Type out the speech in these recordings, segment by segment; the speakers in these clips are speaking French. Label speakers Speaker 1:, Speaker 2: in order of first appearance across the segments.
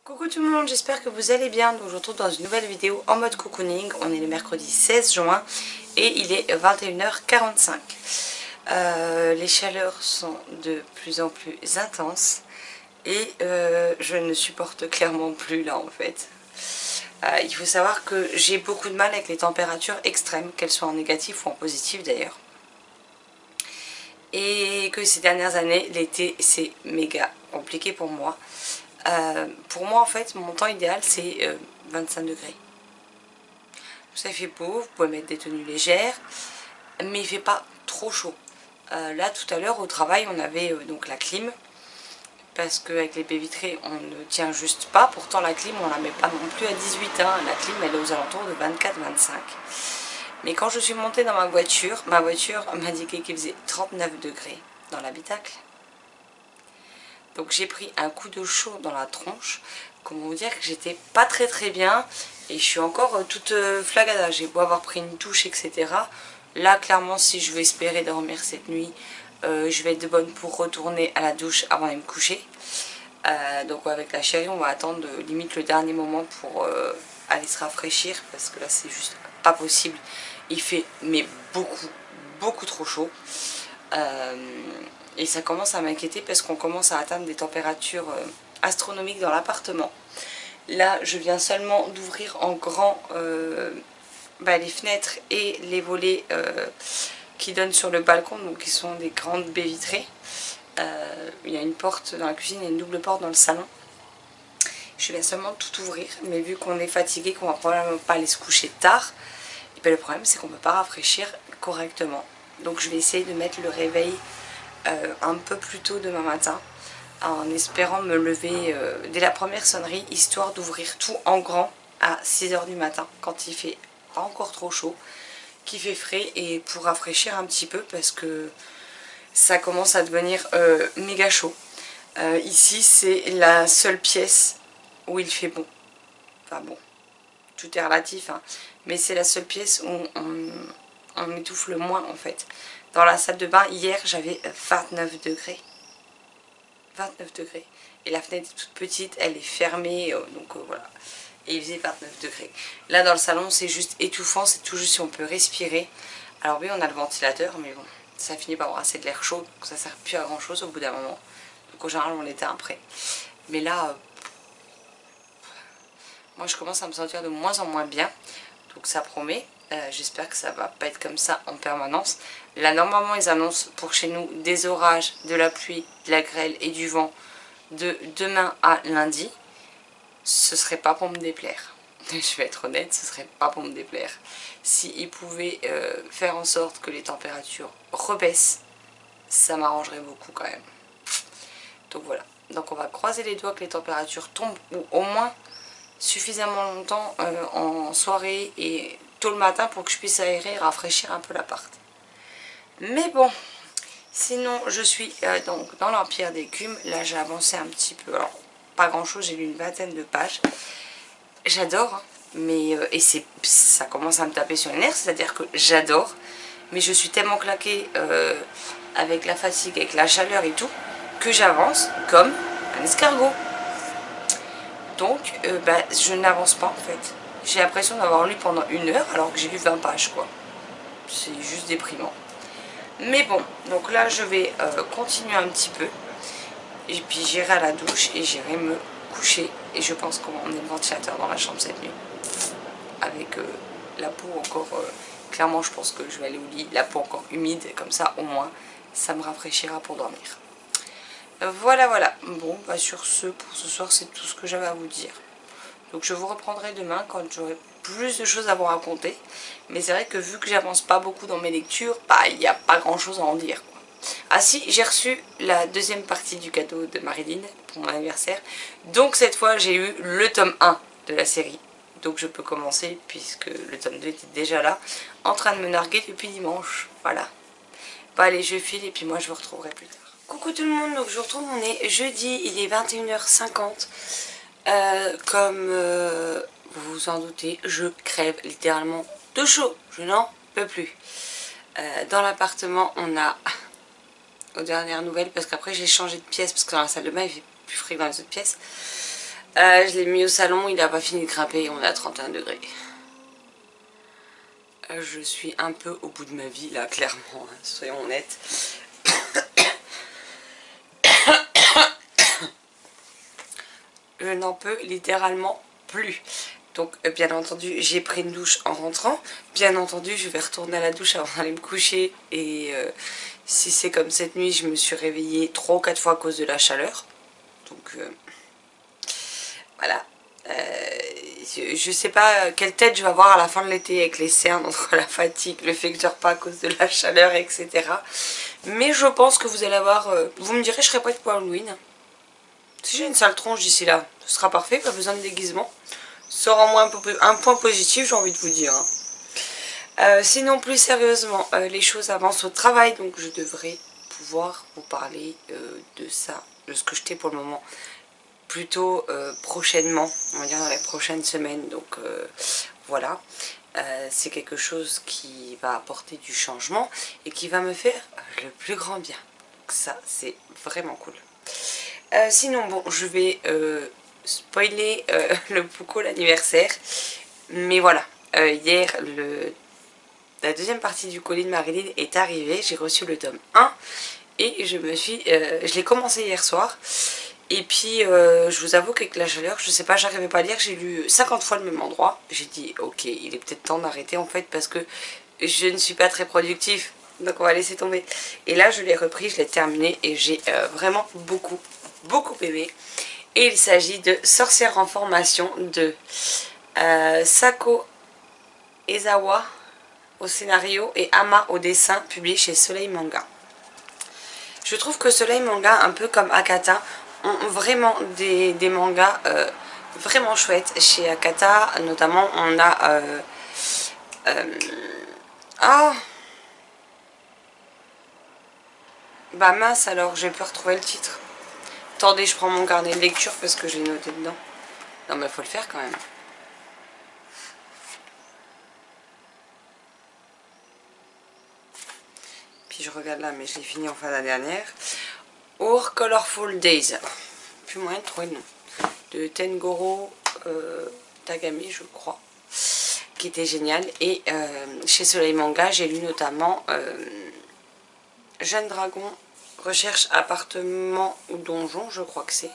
Speaker 1: Coucou tout le monde, j'espère que vous allez bien. Donc je vous retrouve dans une nouvelle vidéo en mode cocooning. On est le mercredi 16 juin et il est 21h45. Les chaleurs sont de plus en plus intenses et je ne supporte clairement plus là en fait. Il faut savoir que j'ai beaucoup de mal avec les températures extrêmes, qu'elles soient en négatif ou en positif d'ailleurs. Et que ces dernières années, l'été c'est méga compliqué pour moi. Pour moi en fait mon temps idéal c'est 25 degrés. Ça fait beau, vous pouvez mettre des tenues légères, mais il fait pas trop chaud. Là tout à l'heure au travail on avait donc la clim, parce qu'avec les baies vitrées on ne tient juste pas. Pourtant la clim on la met pas non plus à 18 hein. La clim elle est aux alentours de 24-25. Mais quand je suis montée dans ma voiture m'a indiqué qu'il faisait 39 degrés dans l'habitacle. Donc j'ai pris un coup de chaud dans la tronche. Comment vous dire que j'étais pas très bien. Et je suis encore toute flagada. J'ai beau avoir pris une douche, etc. Là, clairement, si je veux espérer dormir cette nuit, je vais être de bonne pour retourner à la douche avant d'aller me coucher. Donc avec la chérie, on va attendre limite le dernier moment pour aller se rafraîchir. Parce que là, c'est juste pas possible. Il fait mais beaucoup trop chaud. Et ça commence à m'inquiéter parce qu'on commence à atteindre des températures astronomiques dans l'appartement. Là, je viens seulement d'ouvrir en grand les fenêtres et les volets qui donnent sur le balcon, donc qui sont des grandes baies vitrées. Il y a une porte dans la cuisine et une double porte dans le salon. Je viens seulement de tout ouvrir, mais vu qu'on est fatigué, qu'on va probablement pas aller se coucher tard, et bien le problème c'est qu'on ne peut pas rafraîchir correctement. Donc je vais essayer de mettre le réveil un peu plus tôt demain matin, en espérant me lever dès la première sonnerie, histoire d'ouvrir tout en grand à 6 h du matin, quand il fait pas encore trop chaud, qu'il fait frais, et pour rafraîchir un petit peu parce que ça commence à devenir méga chaud. Ici c'est la seule pièce où il fait bon. Enfin bon, tout est relatif, hein, mais c'est la seule pièce où on m'étouffe le moins en fait. Dans la salle de bain, hier, j'avais 29 degrés. 29 degrés. Et la fenêtre est toute petite, elle est fermée, donc voilà. Et il faisait 29 degrés. Là, dans le salon, c'est juste étouffant, c'est tout juste si on peut respirer. Alors oui, on a le ventilateur, mais bon, ça finit par brasser de l'air chaud, donc ça sert plus à grand chose au bout d'un moment. Donc en général, on l'éteint après. Mais là, moi, je commence à me sentir de moins en moins bien, donc ça promet. J'espère que ça va pas être comme ça en permanence. Là normalement ils annoncent pour chez nous des orages, de la pluie, de la grêle et du vent de demain à lundi. Ce serait pas pour me déplaire. Je vais être honnête, ce serait pas pour me déplaire. S'ils pouvaient faire en sorte que les températures rebaissent, ça m'arrangerait beaucoup quand même. Donc voilà. Donc on va croiser les doigts que les températures tombent, ou au moins suffisamment longtemps en soirée et tôt le matin pour que je puisse aérer et rafraîchir un peu l'appart. Mais bon, sinon je suis donc dans l'Empire d'écume. Là j'ai avancé un petit peu, alors pas grand chose, j'ai lu une vingtaine de pages. J'adore, hein, mais ça commence à me taper sur les nerfs, c'est à dire que j'adore, mais je suis tellement claquée avec la fatigue, avec la chaleur et tout, que j'avance comme un escargot. Donc je n'avance pas en fait. J'ai l'impression d'avoir lu pendant 1 heure alors que j'ai lu 20 pages quoi. C'est juste déprimant. Mais bon, donc là je vais continuer un petit peu. Et puis j'irai à la douche et j'irai me coucher. Et je pense qu'on a le ventilateur dans la chambre cette nuit. Avec la peau encore... clairement je pense que je vais aller au lit, la peau encore humide. Comme ça au moins ça me rafraîchira pour dormir. Voilà. Bon, sur ce, pour ce soir, c'est tout ce que j'avais à vous dire. Donc je vous reprendrai demain quand j'aurai plus de choses à vous raconter. Mais c'est vrai que vu que j'avance pas beaucoup dans mes lectures, il n'y a pas grand chose à en dire, quoi. Ah si, j'ai reçu la deuxième partie du cadeau de Marilyn pour mon anniversaire. Donc cette fois, j'ai eu le tome 1 de la série. Donc je peux commencer puisque le tome 2 était déjà là, en train de me narguer depuis dimanche. Voilà. Bon allez, je file et puis moi je vous retrouverai plus tard. Coucou tout le monde, donc je vous retrouve, on est jeudi, il est 21h50. Comme vous vous en doutez, je crève littéralement de chaud, je n'en peux plus. Dans l'appartement, on a, aux dernières nouvelles, parce qu'après j'ai changé de pièce, parce que dans la salle de bain il fait plus frais que dans les autres pièces. Je l'ai mis au salon, il n'a pas fini de grimper, on est à 31 degrés. Je suis un peu au bout de ma vie là, clairement, hein, soyons honnêtes. Je n'en peux littéralement plus. Donc bien entendu j'ai pris une douche en rentrant. Bien entendu je vais retourner à la douche avant d'aller me coucher. Et si c'est comme cette nuit, je me suis réveillée 3 ou 4 fois à cause de la chaleur. Donc voilà. Je sais pas quelle tête je vais avoir à la fin de l'été avec les cernes entre la fatigue, le fait que je dors pas à cause de la chaleur, etc. Mais je pense que vous allez avoir... vous me direz, je serai prête pour Halloween. Si j'ai une sale tronche d'ici là, ce sera parfait, pas besoin de déguisement. Ce sera en moins un point positif, j'ai envie de vous dire. Sinon, plus sérieusement, les choses avancent au travail, donc je devrais pouvoir vous parler de ça, de ce que je t'ai pour le moment, plutôt prochainement, on va dire dans les prochaines semaines. Donc voilà, c'est quelque chose qui va apporter du changement et qui va me faire le plus grand bien. Donc ça, c'est vraiment cool. Sinon, bon, je vais spoiler le Poco l'anniversaire. Mais voilà, hier, la deuxième partie du colis de Marilyn est arrivée. J'ai reçu le tome 1 et je l'ai commencé hier soir. Et puis, je vous avoue qu'avec la chaleur, je sais pas, j'arrivais pas à lire. J'ai lu 50 fois le même endroit. J'ai dit, ok, il est peut-être temps d'arrêter en fait parce que je ne suis pas très productif. Donc on va laisser tomber. Et là, je l'ai repris, je l'ai terminé et j'ai vraiment beaucoup aimé. Et il s'agit de Sorcière en formation de Sako Ezawa au scénario et Ama au dessin, publié chez Soleil Manga. Je trouve que Soleil Manga, un peu comme Akata, ont vraiment des mangas vraiment chouettes. Chez Akata, notamment, on a... bah mince alors, j'ai pu retrouver le titre. Attendez, je prends mon carnet de lecture parce que je l'ai noté dedans. Non mais faut le faire quand même. Puis je regarde là, mais je l'ai fini en fin d'année dernière. Our Colorful Days. Plus moyen de trouver le nom. De Tengoro Tagami, je crois. Qui était génial. Et chez Soleil Manga, j'ai lu notamment Jeune Dragon recherche appartement ou donjon, je crois que c'est.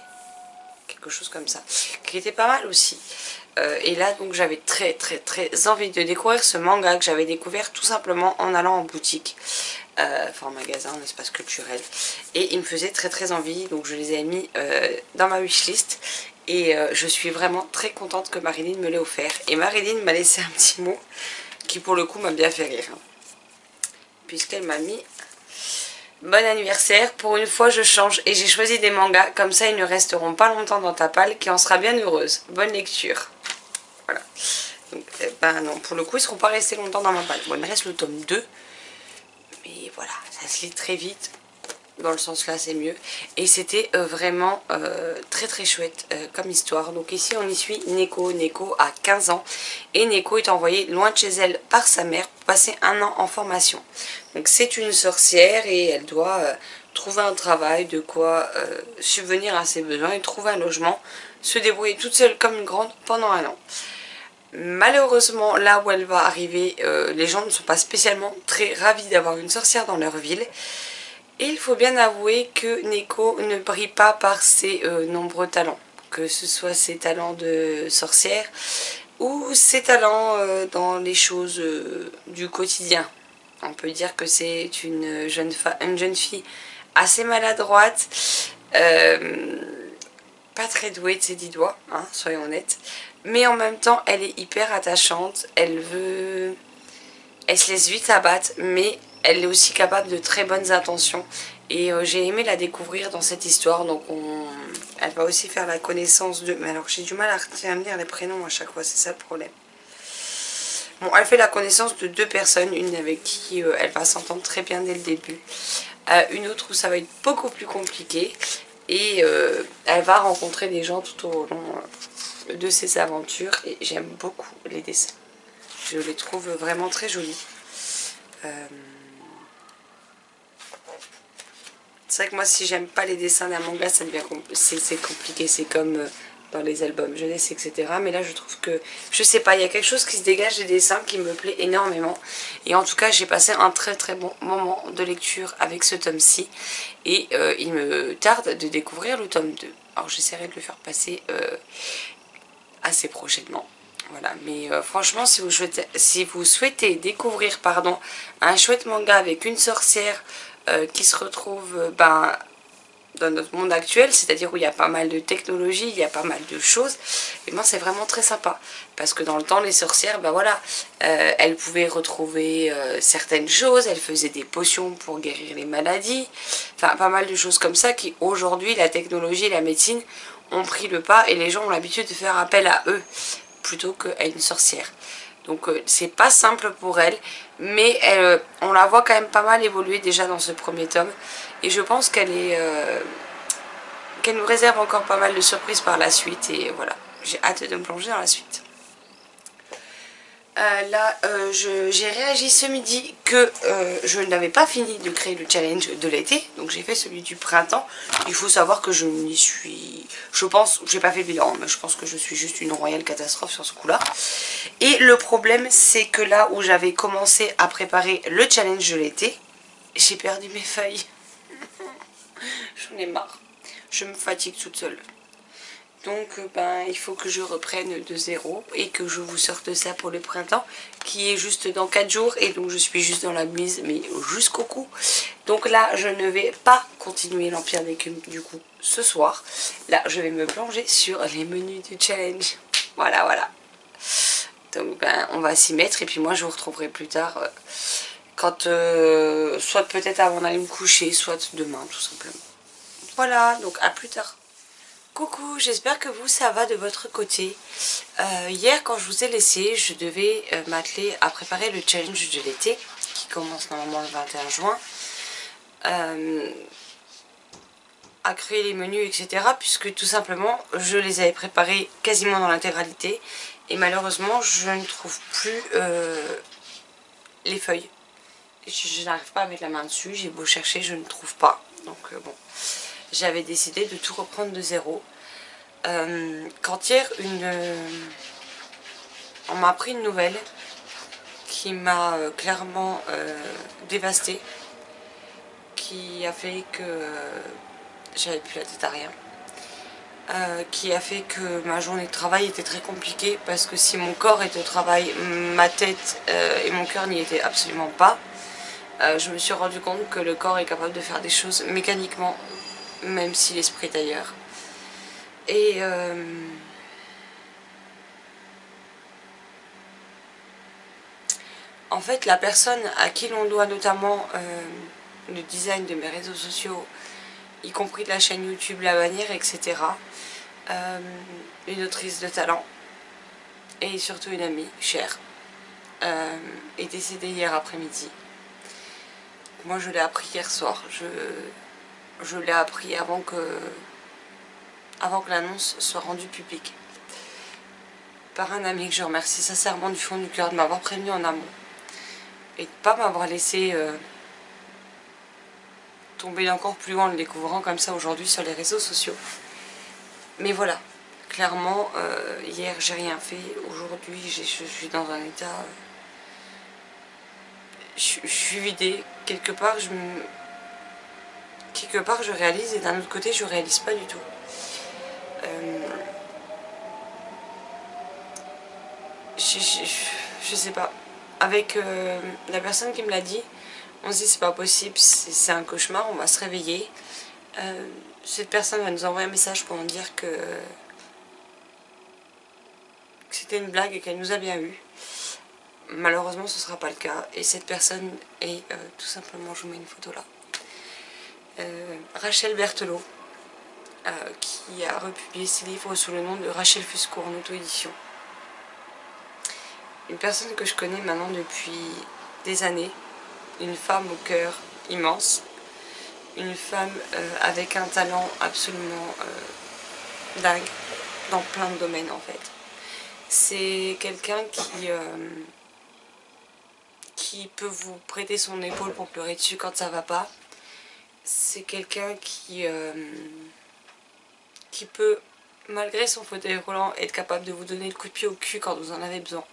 Speaker 1: Quelque chose comme ça. Qui était pas mal aussi. Et là, donc, j'avais très envie de découvrir ce manga que j'avais découvert tout simplement en allant en boutique. Enfin, en magasin, en espace culturel. Et il me faisait très envie. Donc, je les ai mis dans ma wishlist. Et je suis vraiment très contente que Marilyn me l'ait offert. Et Marilyn m'a laissé un petit mot qui, pour le coup, m'a bien fait rire. Puisqu'elle m'a mis... Bon anniversaire, pour une fois je change et j'ai choisi des mangas, comme ça ils ne resteront pas longtemps dans ta palle, qui en sera bien heureuse. Bonne lecture. Voilà. Donc, ben non, pour le coup ils ne seront pas restés longtemps dans ma palle. Bon, il me reste le tome 2, mais voilà, ça se lit très vite. Dans le sens là c'est mieux. Et c'était vraiment très chouette comme histoire. Donc ici on y suit Neko. Neko a 15 ans et Neko est envoyée loin de chez elle par sa mère pour passer 1 an en formation. Donc c'est une sorcière et elle doit trouver un travail, de quoi subvenir à ses besoins et trouver un logement, se débrouiller toute seule comme une grande pendant 1 an. Malheureusement, là où elle va arriver, les gens ne sont pas spécialement très ravis d'avoir une sorcière dans leur ville. Et il faut bien avouer que Neko ne brille pas par ses nombreux talents. Que ce soit ses talents de sorcière ou ses talents dans les choses du quotidien. On peut dire que c'est une jeune fille assez maladroite, pas très douée de ses 10 doigts, hein, soyons honnêtes. Mais en même temps, elle est hyper attachante, elle se laisse vite abattre, mais elle est aussi capable de très bonnes intentions. Et j'ai aimé la découvrir dans cette histoire, donc elle va aussi faire la connaissance de... Mais alors j'ai du mal à retenir les prénoms à chaque fois, c'est ça le problème. Bon, elle fait la connaissance de 2 personnes, une avec qui elle va s'entendre très bien dès le début. Une autre où ça va être beaucoup plus compliqué. Et elle va rencontrer des gens tout au long de ses aventures. Et j'aime beaucoup les dessins. Je les trouve vraiment très jolis. C'est vrai que moi si j'aime pas les dessins d'un manga, ça devient c'est compliqué. C'est comme dans les albums jeunesse, etc. Mais là je trouve que, je sais pas, il y a quelque chose qui se dégage des dessins qui me plaît énormément. Et en tout cas j'ai passé un très très bon moment de lecture avec ce tome-ci. Et il me tarde de découvrir le tome 2. Alors j'essaierai de le faire passer assez prochainement. Voilà, mais franchement si vous souhaitez découvrir un chouette manga avec une sorcière qui se retrouve dans notre monde actuel, c'est-à-dire où il y a pas mal de technologie, il y a pas mal de choses, et moi c'est vraiment très sympa. Parce que dans le temps, les sorcières, elles pouvaient retrouver certaines choses, elles faisaient des potions pour guérir les maladies, enfin pas mal de choses comme ça qui aujourd'hui, la technologie et la médecine ont pris le pas et les gens ont l'habitude de faire appel à eux plutôt qu'à une sorcière. Donc c'est pas simple pour elle, mais on la voit quand même pas mal évoluer déjà dans ce premier tome. Et je pense qu'elle nous réserve encore pas mal de surprises par la suite. Et voilà, j'ai hâte de me plonger dans la suite. J'ai réagi ce midi que je n'avais pas fini de créer le challenge de l'été, donc j'ai fait celui du printemps. Il faut savoir que je n'y suis, je pense, j'ai pas fait le bilan, mais je pense que je suis juste une royale catastrophe sur ce coup-là. Et le problème, c'est que là où j'avais commencé à préparer le challenge de l'été, j'ai perdu mes feuilles. J'en ai marre, je me fatigue toute seule. Donc il faut que je reprenne de zéro et que je vous sorte ça pour le printemps qui est juste dans 4 jours et donc je suis juste dans la mise mais jusqu'au cou. Donc là je ne vais pas continuer l'Empire d'écume du coup ce soir. Là je vais me plonger sur les menus du challenge. Voilà. Donc on va s'y mettre et puis moi je vous retrouverai plus tard quand soit peut-être avant d'aller me coucher, soit demain tout simplement. Voilà, donc à plus tard. Coucou, j'espère que vous ça va de votre côté. Hier quand je vous ai laissé, je devais m'atteler à préparer le challenge de l'été qui commence normalement le 21 juin. À créer les menus etc. puisque tout simplement je les avais préparés quasiment dans l'intégralité et malheureusement je ne trouve plus les feuilles. Je n'arrive pas à mettre la main dessus, j'ai beau chercher, je ne trouve pas. Donc bon, j'avais décidé de tout reprendre de zéro. Quand hier on m'a appris une nouvelle qui m'a clairement dévastée, qui a fait que j'avais plus la tête à rien, qui a fait que ma journée de travail était très compliquée parce que si mon corps est au travail, ma tête et mon cœur n'y étaient absolument pas. Je me suis rendu compte que le corps est capable de faire des choses mécaniquement même si l'esprit est ailleurs. Et en fait la personne à qui l'on doit notamment le design de mes réseaux sociaux, y compris de la chaîne YouTube, la bannière, etc. Une autrice de talent et surtout une amie chère est décédée hier après-midi. Moi je l'ai appris hier soir, je l'ai appris avant que l'annonce soit rendue publique. Par un ami que je remercie sincèrement du fond du cœur de m'avoir prévenu en amont. Et de ne pas m'avoir laissé tomber encore plus loin en le découvrant comme ça aujourd'hui sur les réseaux sociaux. Mais voilà, clairement, hier j'ai rien fait, aujourd'hui je suis dans un état... je suis vidée, quelque part je réalise et d'un autre côté je réalise pas du tout. Je sais pas. Avec la personne qui me l'a dit, on se dit c'est pas possible, c'est un cauchemar, on va se réveiller. Cette personne va nous envoyer un message pour nous dire que c'était une blague et qu'elle nous a bien eu. Malheureusement ce sera pas le cas et cette personne est tout simplement, je vous mets une photo là, Rachel Berthelot, qui a republié ses livres sous le nom de Rachel Fusco en auto-édition. Une personne que je connais maintenant depuis des années, une femme au cœur immense, une femme avec un talent absolument dingue dans plein de domaines en fait. C'est quelqu'un qui peut vous prêter son épaule pour pleurer dessus quand ça va pas. C'est quelqu'un qui peut malgré son fauteuil roulant, être capable de vous donner le coup de pied au cul quand vous en avez besoin.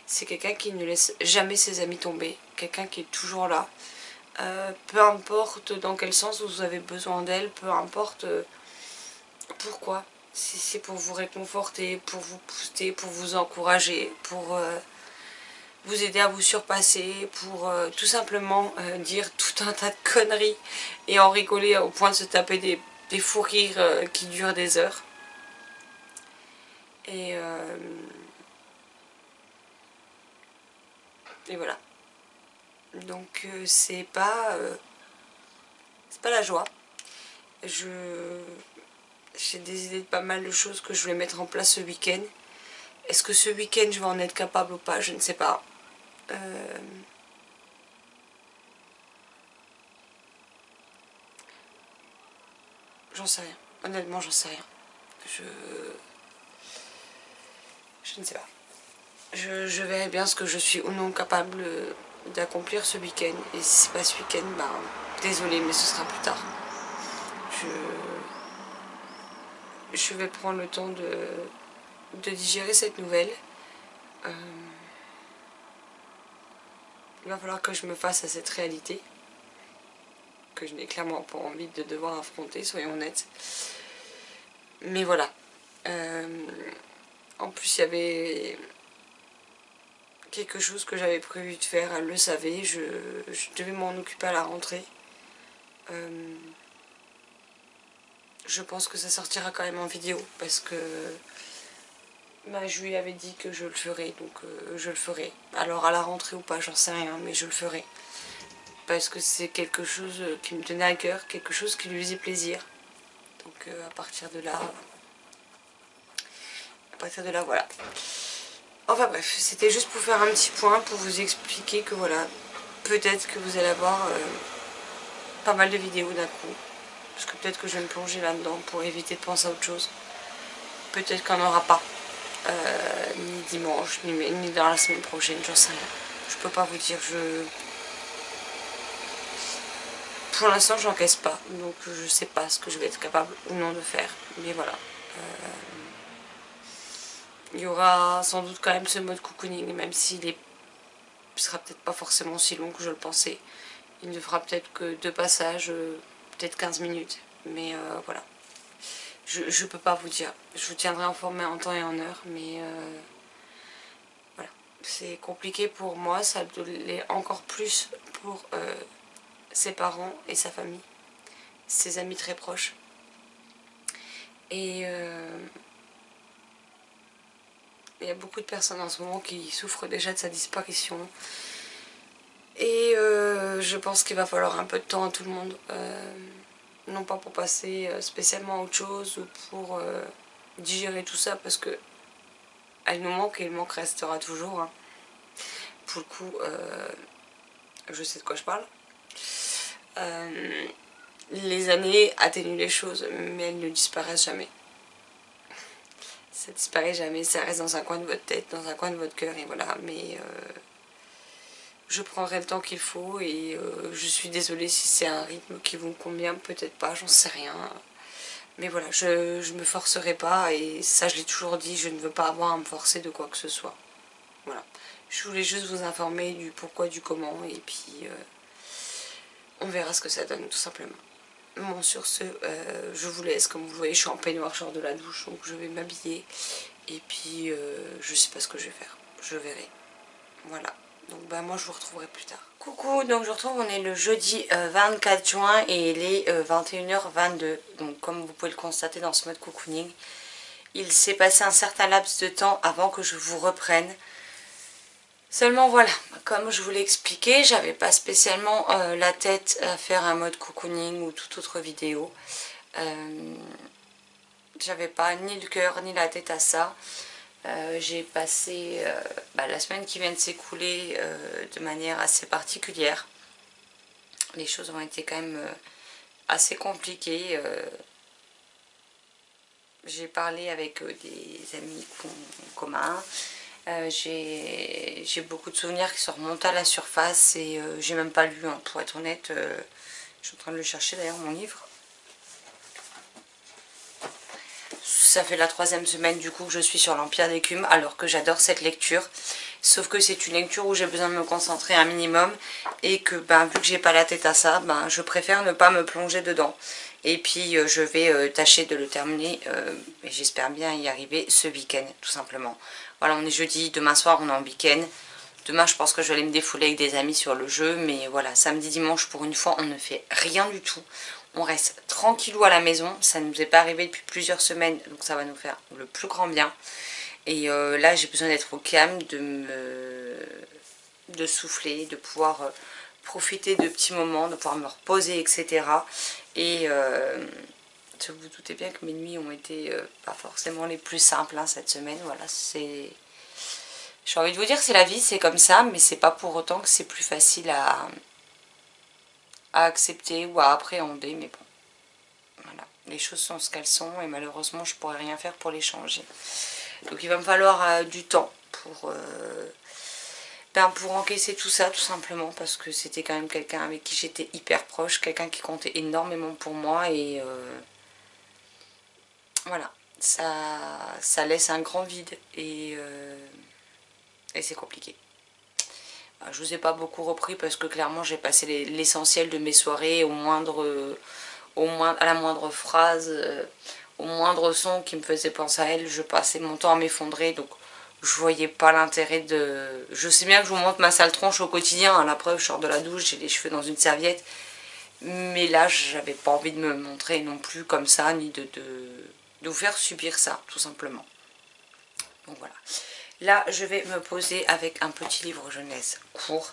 Speaker 1: C'est quelqu'un qui ne laisse jamais ses amis tomber, quelqu'un qui est toujours là. Peu importe dans quel sens vous avez besoin d'elle, peu importe pourquoi. Si c'est pour vous réconforter, pour vous booster, pour vous encourager, pour vous aider à vous surpasser, pour tout simplement dire tout un tas de conneries et en rigoler au point de se taper des fous rires qui durent des heures. Et voilà. Donc c'est pas la joie. J'ai des idées de pas mal de choses que je vais mettre en place ce week-end. Est-ce que ce week-end je vais en être capable ou pas? Je ne sais pas. J'en sais rien. Honnêtement, j'en sais rien. Je ne sais pas. Je verrai bien ce que je suis ou non capable d'accomplir ce week-end. Et si c'est pas ce week-end, ben désolée, mais ce sera plus tard. Je vais prendre le temps de digérer cette nouvelle. Il va falloir que je me fasse à cette réalité que je n'ai clairement pas envie de devoir affronter, soyons honnêtes. Mais voilà. En plus, il y avait quelque chose que j'avais prévu de faire, elle le savait, je devais m'en occuper à la rentrée. Je pense que ça sortira quand même en vidéo parce que je lui avais dit que je le ferais, donc je le ferai. Alors à la rentrée ou pas, j'en sais rien, mais je le ferai. Parce que c'est quelque chose qui me tenait à cœur, quelque chose qui lui faisait plaisir. Donc à partir de là, voilà. Enfin bref, c'était juste pour faire un petit point, pour vous expliquer que voilà, peut-être que vous allez avoir pas mal de vidéos d'un coup. Parce que peut-être que je vais me plonger là-dedans pour éviter de penser à autre chose. Peut-être qu'il n'y en aura pas. Ni dimanche, ni dans la semaine prochaine, j'en sais rien. Je peux pas vous dire, pour l'instant j'encaisse pas, donc je sais pas ce que je vais être capable ou non de faire. Mais voilà. Il y aura sans doute quand même ce mode cocooning, même s'il sera peut-être pas forcément si long que je le pensais. Il ne fera peut-être que 2 passages, peut-être 15 minutes. Mais voilà. Je peux pas vous dire. Je vous tiendrai informé en temps et en heure, mais voilà. C'est compliqué pour moi, ça l'est encore plus pour ses parents et sa famille, ses amis très proches. Et il y a beaucoup de personnes en ce moment qui souffrent déjà de sa disparition. Et je pense qu'il va falloir un peu de temps à tout le monde. Non pas pour passer spécialement à autre chose ou pour digérer tout ça, parce que elle nous manque et le manque restera toujours. Hein. Pour le coup, je sais de quoi je parle. Les années atténuent les choses, mais elles ne disparaissent jamais. Ça disparaît jamais, ça reste dans un coin de votre tête, dans un coin de votre cœur, et voilà. Mais je prendrai le temps qu'il faut, et je suis désolée si c'est un rythme qui vous convient, peut-être pas, j'en sais rien. Mais voilà, je me forcerai pas, et ça je l'ai toujours dit, je ne veux pas avoir à me forcer de quoi que ce soit. Voilà. Je voulais juste vous informer du pourquoi, du comment, et puis on verra ce que ça donne tout simplement. Bon, sur ce, je vous laisse. Comme vous voyez, je suis en peignoir, je sors de la douche, donc je vais m'habiller. Et puis, je sais pas ce que je vais faire. Je verrai. Voilà. Donc, moi, je vous retrouverai plus tard. Coucou, donc je vous retrouve, on est le jeudi 24 juin et il est 21h22. Donc, comme vous pouvez le constater dans ce mode cocooning, il s'est passé un certain laps de temps avant que je vous reprenne. Seulement voilà, comme je vous l'ai expliqué, j'avais pas spécialement la tête à faire un mode cocooning ou toute autre vidéo. J'avais pas ni le cœur ni la tête à ça. J'ai passé la semaine qui vient de s'écouler de manière assez particulière. Les choses ont été quand même assez compliquées. J'ai parlé avec des amis communs. J'ai beaucoup de souvenirs qui sont remontés à la surface et j'ai même pas lu, hein, pour être honnête. Je suis en train de le chercher d'ailleurs, mon livre. ça fait la 3e semaine du coup que je suis sur l'Empire d'écume, alors que j'adore cette lecture. Sauf que c'est une lecture où j'ai besoin de me concentrer un minimum et que vu que j'ai pas la tête à ça, je préfère ne pas me plonger dedans. Et puis je vais tâcher de le terminer et j'espère bien y arriver ce week-end tout simplement. Voilà, on est jeudi, demain soir on est en week-end. Demain je pense que je vais aller me défouler avec des amis sur le jeu, mais voilà, samedi, dimanche pour une fois on ne fait rien du tout. On reste tranquillou à la maison, ça ne nous est pas arrivé depuis plusieurs semaines, donc ça va nous faire le plus grand bien. Et là j'ai besoin d'être au calme, de souffler, de pouvoir profiter de petits moments, de pouvoir me reposer, etc. Et vous vous doutez bien que mes nuits ont été pas forcément les plus simples cette semaine. Voilà, c'est... J'ai envie de vous dire c'est la vie, c'est comme ça, mais c'est pas pour autant que c'est plus facile à accepter ou à appréhender, mais bon, voilà, les choses sont ce qu'elles sont et malheureusement je pourrais rien faire pour les changer. Donc il va me falloir du temps pour encaisser tout ça tout simplement, parce que c'était quand même quelqu'un avec qui j'étais hyper proche, quelqu'un qui comptait énormément pour moi et voilà, ça laisse un grand vide et c'est compliqué. Je vous ai pas beaucoup repris parce que clairement j'ai passé l'essentiel de mes soirées à la moindre phrase, au moindre son qui me faisait penser à elle, je passais mon temps à m'effondrer, donc je voyais pas l'intérêt de... Je sais bien que je vous montre ma sale tronche au quotidien, la preuve, je sors de la douche, j'ai les cheveux dans une serviette, mais là j'avais pas envie de me montrer non plus comme ça, ni de vous faire subir ça, tout simplement. Donc voilà. Là, je vais me poser avec un petit livre jeunesse court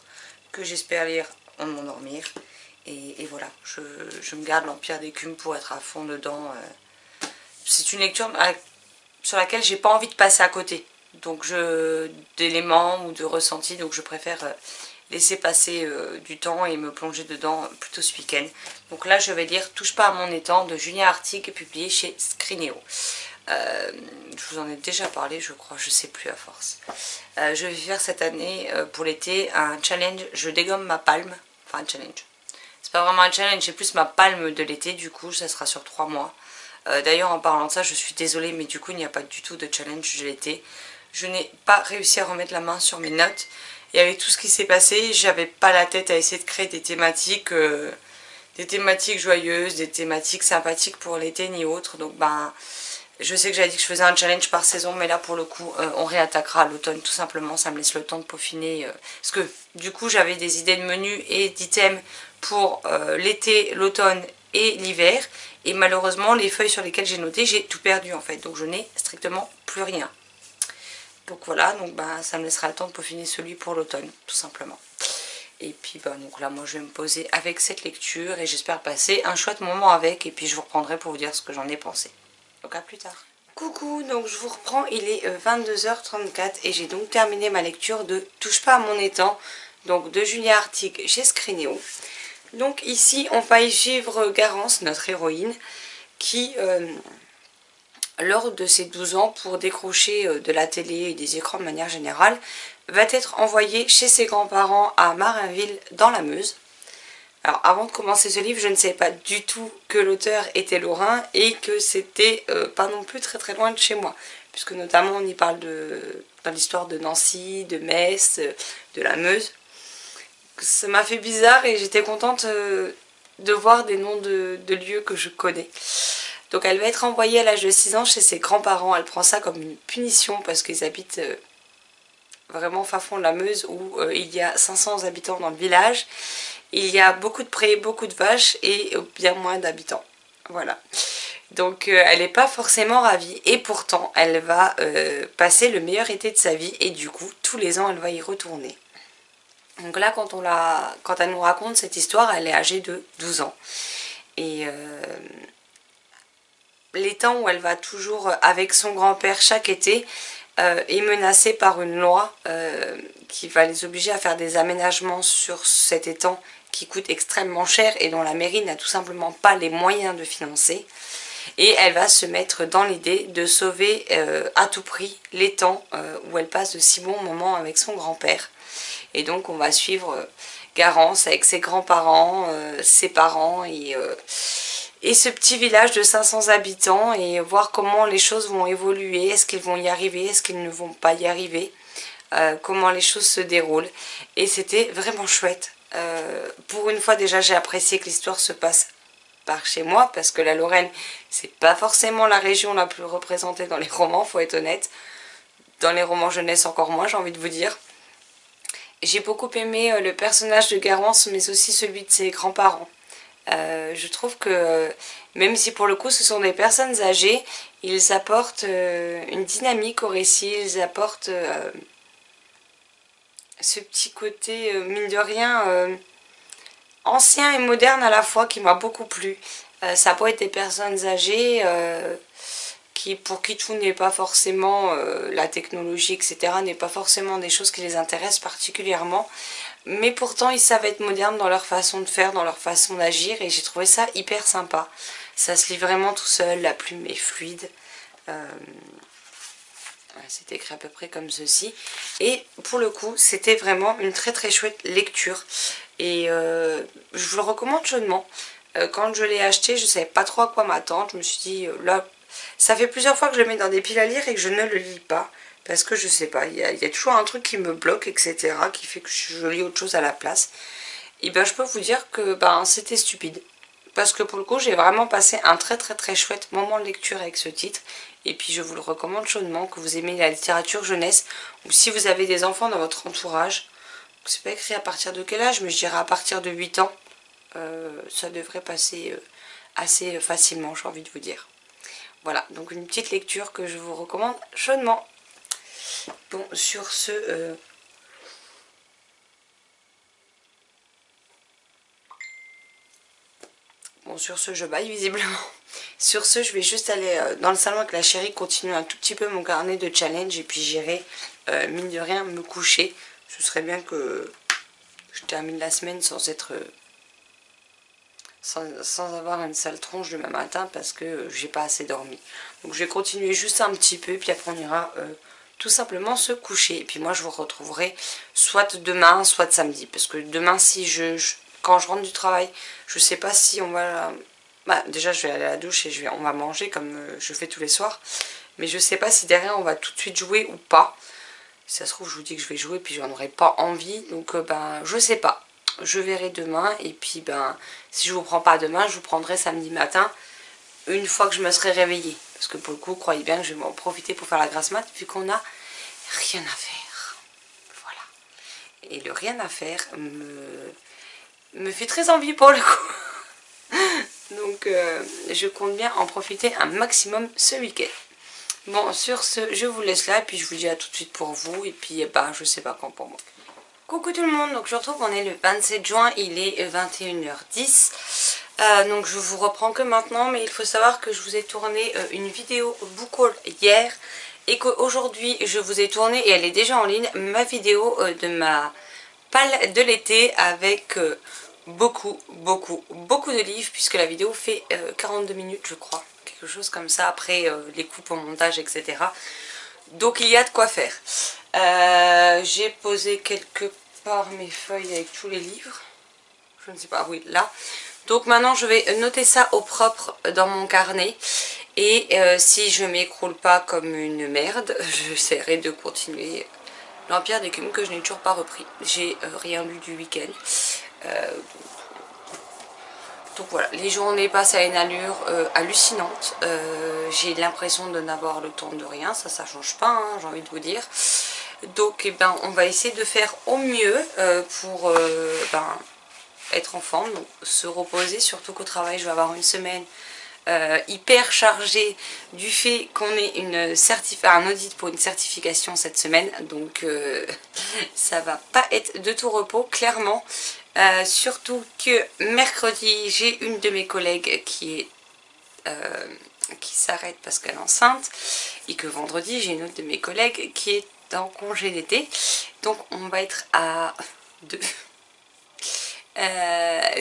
Speaker 1: que j'espère lire en m'endormir. Et voilà, je me garde l'Empire d'écume pour être à fond dedans. C'est une lecture sur laquelle j'ai pas envie de passer à côté. Donc d'éléments ou de ressentis, donc je préfère laisser passer du temps et me plonger dedans plutôt ce week-end. Donc là, je vais lire Touche pas à mon étang de Julien Artigue, publié chez Scrinéo. Je vous en ai déjà parlé, je crois, je sais plus à force. Je vais faire cette année, pour l'été, un challenge, je dégomme ma palme. Enfin, un challenge. C'est pas vraiment un challenge, c'est plus ma palme de l'été, du coup, ça sera sur 3 mois. D'ailleurs, en parlant de ça, je suis désolée, mais du coup, il n'y a pas du tout de challenge de l'été. Je n'ai pas réussi à remettre la main sur mes notes. Et avec tout ce qui s'est passé, j'avais pas la tête à essayer de créer des thématiques joyeuses, des thématiques sympathiques pour l'été ni autres. Donc, je sais que j'avais dit que je faisais un challenge par saison, mais là pour le coup on réattaquera à l'automne tout simplement, ça me laisse le temps de peaufiner. Parce que du coup j'avais des idées de menus et d'items pour l'été, l'automne et l'hiver. Et malheureusement les feuilles sur lesquelles j'ai noté, j'ai tout perdu en fait. Donc je n'ai strictement plus rien. Donc voilà, donc ça me laissera le temps de peaufiner celui pour l'automne tout simplement. Et puis donc là moi je vais me poser avec cette lecture et j'espère passer un chouette moment avec. Et puis je vous reprendrai pour vous dire ce que j'en ai pensé. Donc à plus tard. Coucou, donc je vous reprends, il est 22h34 et j'ai donc terminé ma lecture de Touche pas à mon étang, donc de Julien Artigue chez Scrinéo. Donc ici on va y suivre Garance, notre héroïne, qui lors de ses 12 ans, pour décrocher de la télé et des écrans de manière générale, va être envoyée chez ses grands-parents à Marinville dans la Meuse. Alors avant de commencer ce livre, je ne savais pas du tout que l'auteur était lorrain et que c'était pas non plus très très loin de chez moi. Puisque notamment on y parle dans l'histoire de Nancy, de Metz, de la Meuse. Ça m'a fait bizarre et j'étais contente de voir des noms de lieux que je connais. Donc elle va être envoyée à l'âge de 6 ans chez ses grands-parents. Elle prend ça comme une punition parce qu'ils habitent vraiment fin fond de la Meuse où il y a 500 habitants dans le village. Il y a beaucoup de prés, beaucoup de vaches et bien moins d'habitants. Voilà. Donc elle n'est pas forcément ravie et pourtant elle va passer le meilleur été de sa vie et du coup tous les ans elle va y retourner. Donc là quand elle nous raconte cette histoire, elle est âgée de 12 ans. Et l'étang où elle va toujours avec son grand-père chaque été est menacée par une loi qui va les obliger à faire des aménagements sur cet étang qui coûte extrêmement cher et dont la mairie n'a tout simplement pas les moyens de financer. Et elle va se mettre dans l'idée de sauver à tout prix l'étang où elle passe de si bons moments avec son grand-père. Et donc on va suivre Garance avec ses grands-parents, ses parents et ce petit village de 500 habitants et voir comment les choses vont évoluer, est-ce qu'ils vont y arriver, est-ce qu'ils ne vont pas y arriver, comment les choses se déroulent. Et c'était vraiment chouette. Pour une fois déjà j'ai apprécié que l'histoire se passe par chez moi, parce que la Lorraine c'est pas forcément la région la plus représentée dans les romans, faut être honnête. Dans les romans jeunesse encore moins, j'ai envie de vous dire. J'ai beaucoup aimé le personnage de Garance, mais aussi celui de ses grands-parents. Je trouve que même si pour le coup ce sont des personnes âgées, ils apportent une dynamique au récit, ils apportent ce petit côté, mine de rien, ancien et moderne à la fois qui m'a beaucoup plu. Ça peut être des personnes âgées pour qui tout n'est pas forcément la technologie, etc. n'est pas forcément des choses qui les intéressent particulièrement. Mais pourtant ils savent être modernes dans leur façon de faire, dans leur façon d'agir, et j'ai trouvé ça hyper sympa. Ça se lit vraiment tout seul, la plume est fluide. C'est écrit à peu près comme ceci. Et pour le coup, c'était vraiment une très très chouette lecture. Et je vous le recommande chaudement. Quand je l'ai acheté, je ne savais pas trop à quoi m'attendre. Je me suis dit, là, ça fait plusieurs fois que je le mets dans des piles à lire et que je ne le lis pas. Parce que je sais pas, il y a toujours un truc qui me bloque, etc. qui fait que je lis autre chose à la place. Et ben je peux vous dire que c'était stupide. Parce que pour le coup, j'ai vraiment passé un très très très chouette moment de lecture avec ce titre. Et puis je vous le recommande chaudement, que vous aimez la littérature jeunesse, ou si vous avez des enfants dans votre entourage. C'est pas écrit à partir de quel âge, mais je dirais à partir de 8 ans. Ça devrait passer assez facilement, j'ai envie de vous dire. Voilà, donc une petite lecture que je vous recommande chaudement. Bon, sur ce... Bon, sur ce, je baille visiblement. Sur ce, je vais juste aller dans le salon avec la chérie, continuer un tout petit peu mon carnet de challenge, et puis j'irai, mine de rien, me coucher. Ce serait bien que je termine la semaine sans être... sans avoir une sale tronche demain matin, parce que j'ai pas assez dormi. Donc je vais continuer juste un petit peu, puis après on ira tout simplement se coucher. Et puis moi je vous retrouverai soit demain, soit samedi. Parce que demain, si quand je rentre du travail, je sais pas si on va... déjà je vais aller à la douche et on va manger comme je fais tous les soirs. Mais je sais pas si derrière on va tout de suite jouer ou pas. Si ça se trouve, je vous dis que je vais jouer puis j'en aurai pas envie. Donc je sais pas. Je verrai demain, et puis si je vous prends pas demain, je vous prendrai samedi matin, une fois que je me serai réveillée. Parce que pour le coup, croyez bien que je vais en profiter pour faire la grasse mat, vu qu'on a rien à faire. Voilà. Et le rien à faire me fait très envie pour le coup. Donc je compte bien en profiter un maximum ce week-end. Bon, sur ce, je vous laisse là, et puis je vous dis à tout de suite pour vous, et puis je sais pas quand pour moi. Coucou tout le monde, donc je retrouve, on est le 27 juin, il est 21h10. Donc je vous reprends que maintenant, mais il faut savoir que je vous ai tourné une vidéo book haul hier, et qu'aujourd'hui je vous ai tourné, et elle est déjà en ligne, ma vidéo de ma palle de l'été avec beaucoup de livres, puisque la vidéo fait 42 minutes je crois, quelque chose comme ça, après les coupes au montage, etc. Donc il y a de quoi faire. J'ai posé quelque part mes feuilles avec tous les livres. Je ne sais pas, oui, là. Donc maintenant je vais noter ça au propre dans mon carnet. Et si je m'écroule pas comme une merde, j'essaierai de continuer l'Empire d'écume que je n'ai toujours pas repris. J'ai rien lu du week-end. Donc voilà, les journées passent à une allure hallucinante. J'ai l'impression de n'avoir le temps de rien, ça change pas, hein, j'ai envie de vous dire. Donc on va essayer de faire au mieux pour être en forme, donc se reposer, surtout qu'au travail je vais avoir une semaine hyper chargée du fait qu'on ait un audit pour une certification cette semaine. Donc ça va pas être de tout repos, clairement. Surtout que mercredi, j'ai une de mes collègues qui s'arrête parce qu'elle est enceinte, et que vendredi, j'ai une autre de mes collègues qui est en congé d'été. Donc on va être à 2.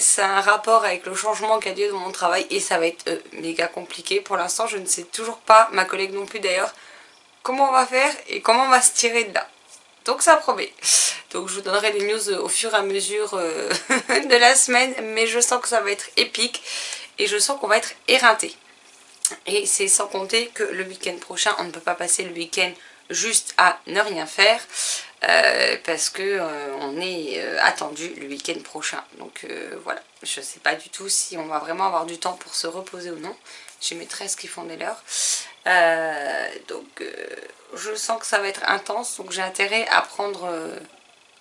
Speaker 1: C'est un rapport avec le changement qu'a lieu dans mon travail, et ça va être méga compliqué. Pour l'instant, je ne sais toujours pas, ma collègue non plus d'ailleurs, comment on va faire et comment on va se tirer de là. Donc ça promet. Donc je vous donnerai des news au fur et à mesure de la semaine, mais je sens que ça va être épique. et je sens qu'on va être éreinté. Et c'est sans compter que le week-end prochain, on ne peut pas passer le week-end juste à ne rien faire parce que on est attendu le week-end prochain. Donc voilà, je ne sais pas du tout si on va vraiment avoir du temps pour se reposer ou non. J'ai mes tresses qui font des leurs. Donc je sens que ça va être intense, donc j'ai intérêt à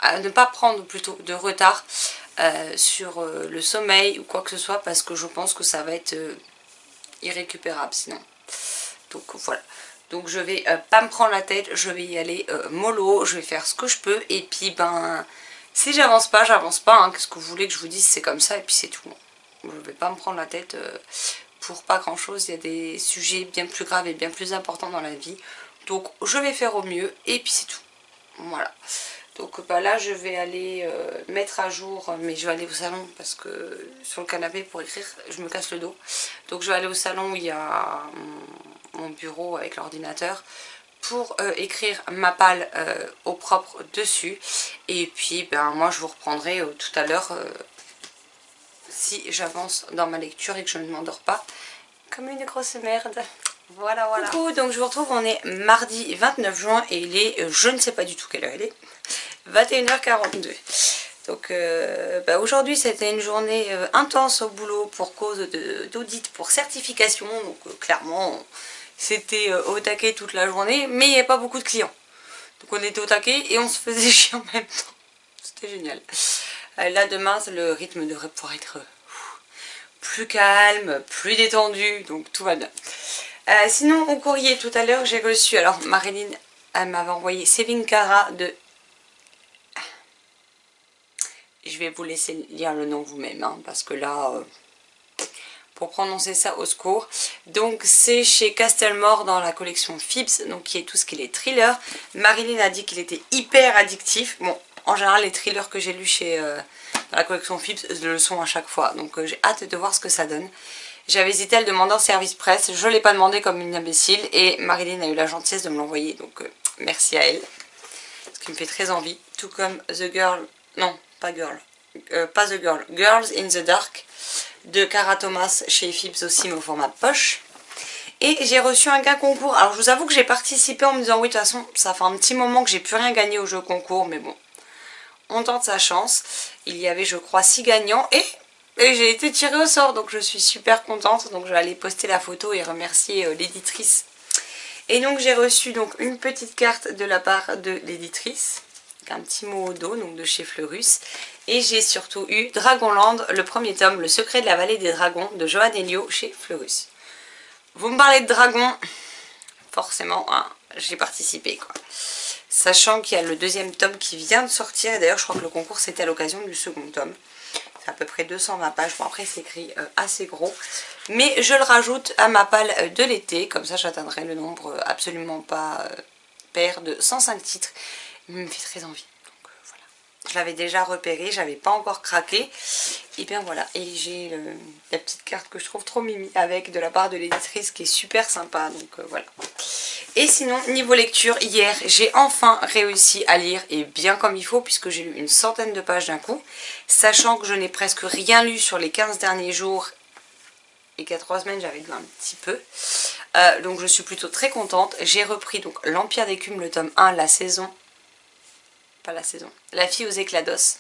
Speaker 1: à ne pas prendre plutôt de retard sur le sommeil ou quoi que ce soit, parce que je pense que ça va être irrécupérable sinon. Donc voilà. Donc je vais pas me prendre la tête, je vais y aller mollo, je vais faire ce que je peux, et puis ben si j'avance pas, j'avance pas, hein. Qu'est-ce que vous voulez que je vous dise, c'est comme ça et puis c'est tout. Je vais pas me prendre la tête pour pas grand chose, il y a des sujets bien plus graves et bien plus importants dans la vie. Donc je vais faire au mieux et puis c'est tout. Voilà. Donc bah, là je vais aller mettre à jour, mais je vais aller au salon parce que sur le canapé pour écrire je me casse le dos. Donc je vais aller au salon où il y a mon bureau avec l'ordinateur pour écrire ma palle au propre dessus. Et puis ben moi je vous reprendrai tout à l'heure si j'avance dans ma lecture et que je ne m'endors pas comme une grosse merde. Voilà, voilà. Coucou, donc je vous retrouve, on est mardi 29 juin et il est, je ne sais pas du tout quelle heure il est, 21h42. Donc bah aujourd'hui c'était une journée intense au boulot pour cause d'audit pour certification. Donc clairement c'était au taquet toute la journée, mais il n'y avait pas beaucoup de clients. Donc on était au taquet et on se faisait chier en même temps. C'était génial. Là demain le rythme devrait pouvoir être plus calme, plus détendu, donc tout va bien. Sinon au courrier tout à l'heure j'ai reçu, alors Marilyn elle m'avait envoyé Saving Cara de... Je vais vous laisser lire le nom vous-même, hein, parce que là, pour prononcer ça au secours. Donc c'est chez Castlemore dans la collection Phibbs, donc qui est tout ce qui est thriller. Marilyn a dit qu'il était hyper addictif. Bon, en général les thrillers que j'ai lus chez dans la collection Phibbs le sont à chaque fois, donc j'ai hâte de voir ce que ça donne. J'avais hésité à le demander en service presse, je ne l'ai pas demandé comme une imbécile et Marilyn a eu la gentillesse de me l'envoyer, donc merci à elle. Ce qui me fait très envie, tout comme The Girl, non pas Girl, pas The Girl, Girls in the Dark de Cara Thomas chez Phibbs aussi, mais au format poche. Et j'ai reçu un gain concours. Alors je vous avoue que j'ai participé en me disant oui de toute façon ça fait un petit moment que j'ai plus rien gagné au jeu concours, mais bon, on tente sa chance. Il y avait je crois 6 gagnants et j'ai été tirée au sort, donc je suis super contente. Donc je vais aller poster la photo et remercier l'éditrice. Et donc j'ai reçu donc une petite carte de la part de l'éditrice, un petit mot au dos, donc de chez Fleurus. Et j'ai surtout eu Dragonland, le premier tome, Le secret de la vallée des dragons de Johan Elio chez Fleurus. Vous me parlez de dragons, forcément, hein, j'ai participé quoi. Sachant qu'il y a le deuxième tome qui vient de sortir, et d'ailleurs je crois que le concours c'était à l'occasion du second tome. C'est à peu près 220 pages, bon après c'est écrit assez gros. Mais je le rajoute à ma palle de l'été, comme ça j'atteindrai le nombre absolument pas pair de 105 titres. Il me fait très envie. Donc voilà. Je l'avais déjà repéré, j'avais pas encore craqué. Et bien voilà. Et j'ai la petite carte que je trouve trop mimi avec de la part de l'éditrice qui est super sympa. Donc voilà. Et sinon, niveau lecture, hier j'ai enfin réussi à lire et bien comme il faut, puisque j'ai lu une centaine de pages d'un coup. Sachant que je n'ai presque rien lu sur les 15 derniers jours. Et qu'à 3 semaines j'avais lu un petit peu. Donc je suis plutôt très contente. J'ai repris donc l'Empire d'écume, le tome 1, la saison. Pas la saison. La fille aux éclats d'os.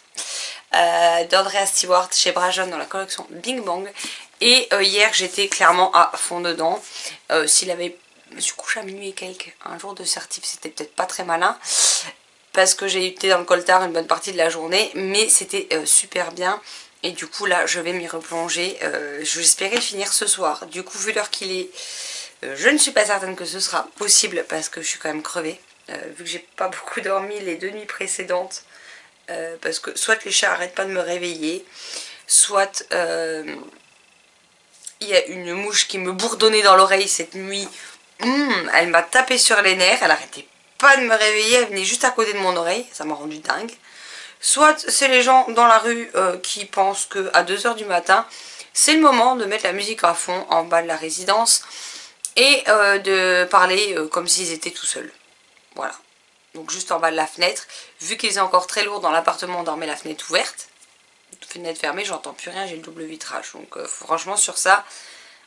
Speaker 1: D'Andrea Stewart chez Brajon dans la collection Bing Bang. Et hier j'étais clairement à fond dedans. S'il avait... Je me suis couchée à minuit et quelques. Un jour de certif, c'était peut-être pas très malin. Parce que j'ai été dans le coltard une bonne partie de la journée. Mais c'était super bien. Et du coup là je vais m'y replonger. J'espérais finir ce soir. Du coup vu l'heure qu'il est, je ne suis pas certaine que ce sera possible. Parce que je suis quand même crevée. Vu que j'ai pas beaucoup dormi les 2 nuits précédentes. Parce que soit les chats arrêtent pas de me réveiller. Soit il y a une mouche qui me bourdonnait dans l'oreille cette nuit. Elle m'a tapé sur les nerfs. Elle arrêtait pas de me réveiller. Elle venait juste à côté de mon oreille. Ça m'a rendu dingue. Soit c'est les gens dans la rue qui pensent qu'à 2 h du matin, c'est le moment de mettre la musique à fond en bas de la résidence et de parler comme s'ils étaient tout seuls. Voilà. Donc juste en bas de la fenêtre. Vu qu'il est encore très lourd dans l'appartement, on dormait la fenêtre ouverte. fenêtre fermée, j'entends plus rien, j'ai le double vitrage. Donc franchement sur ça,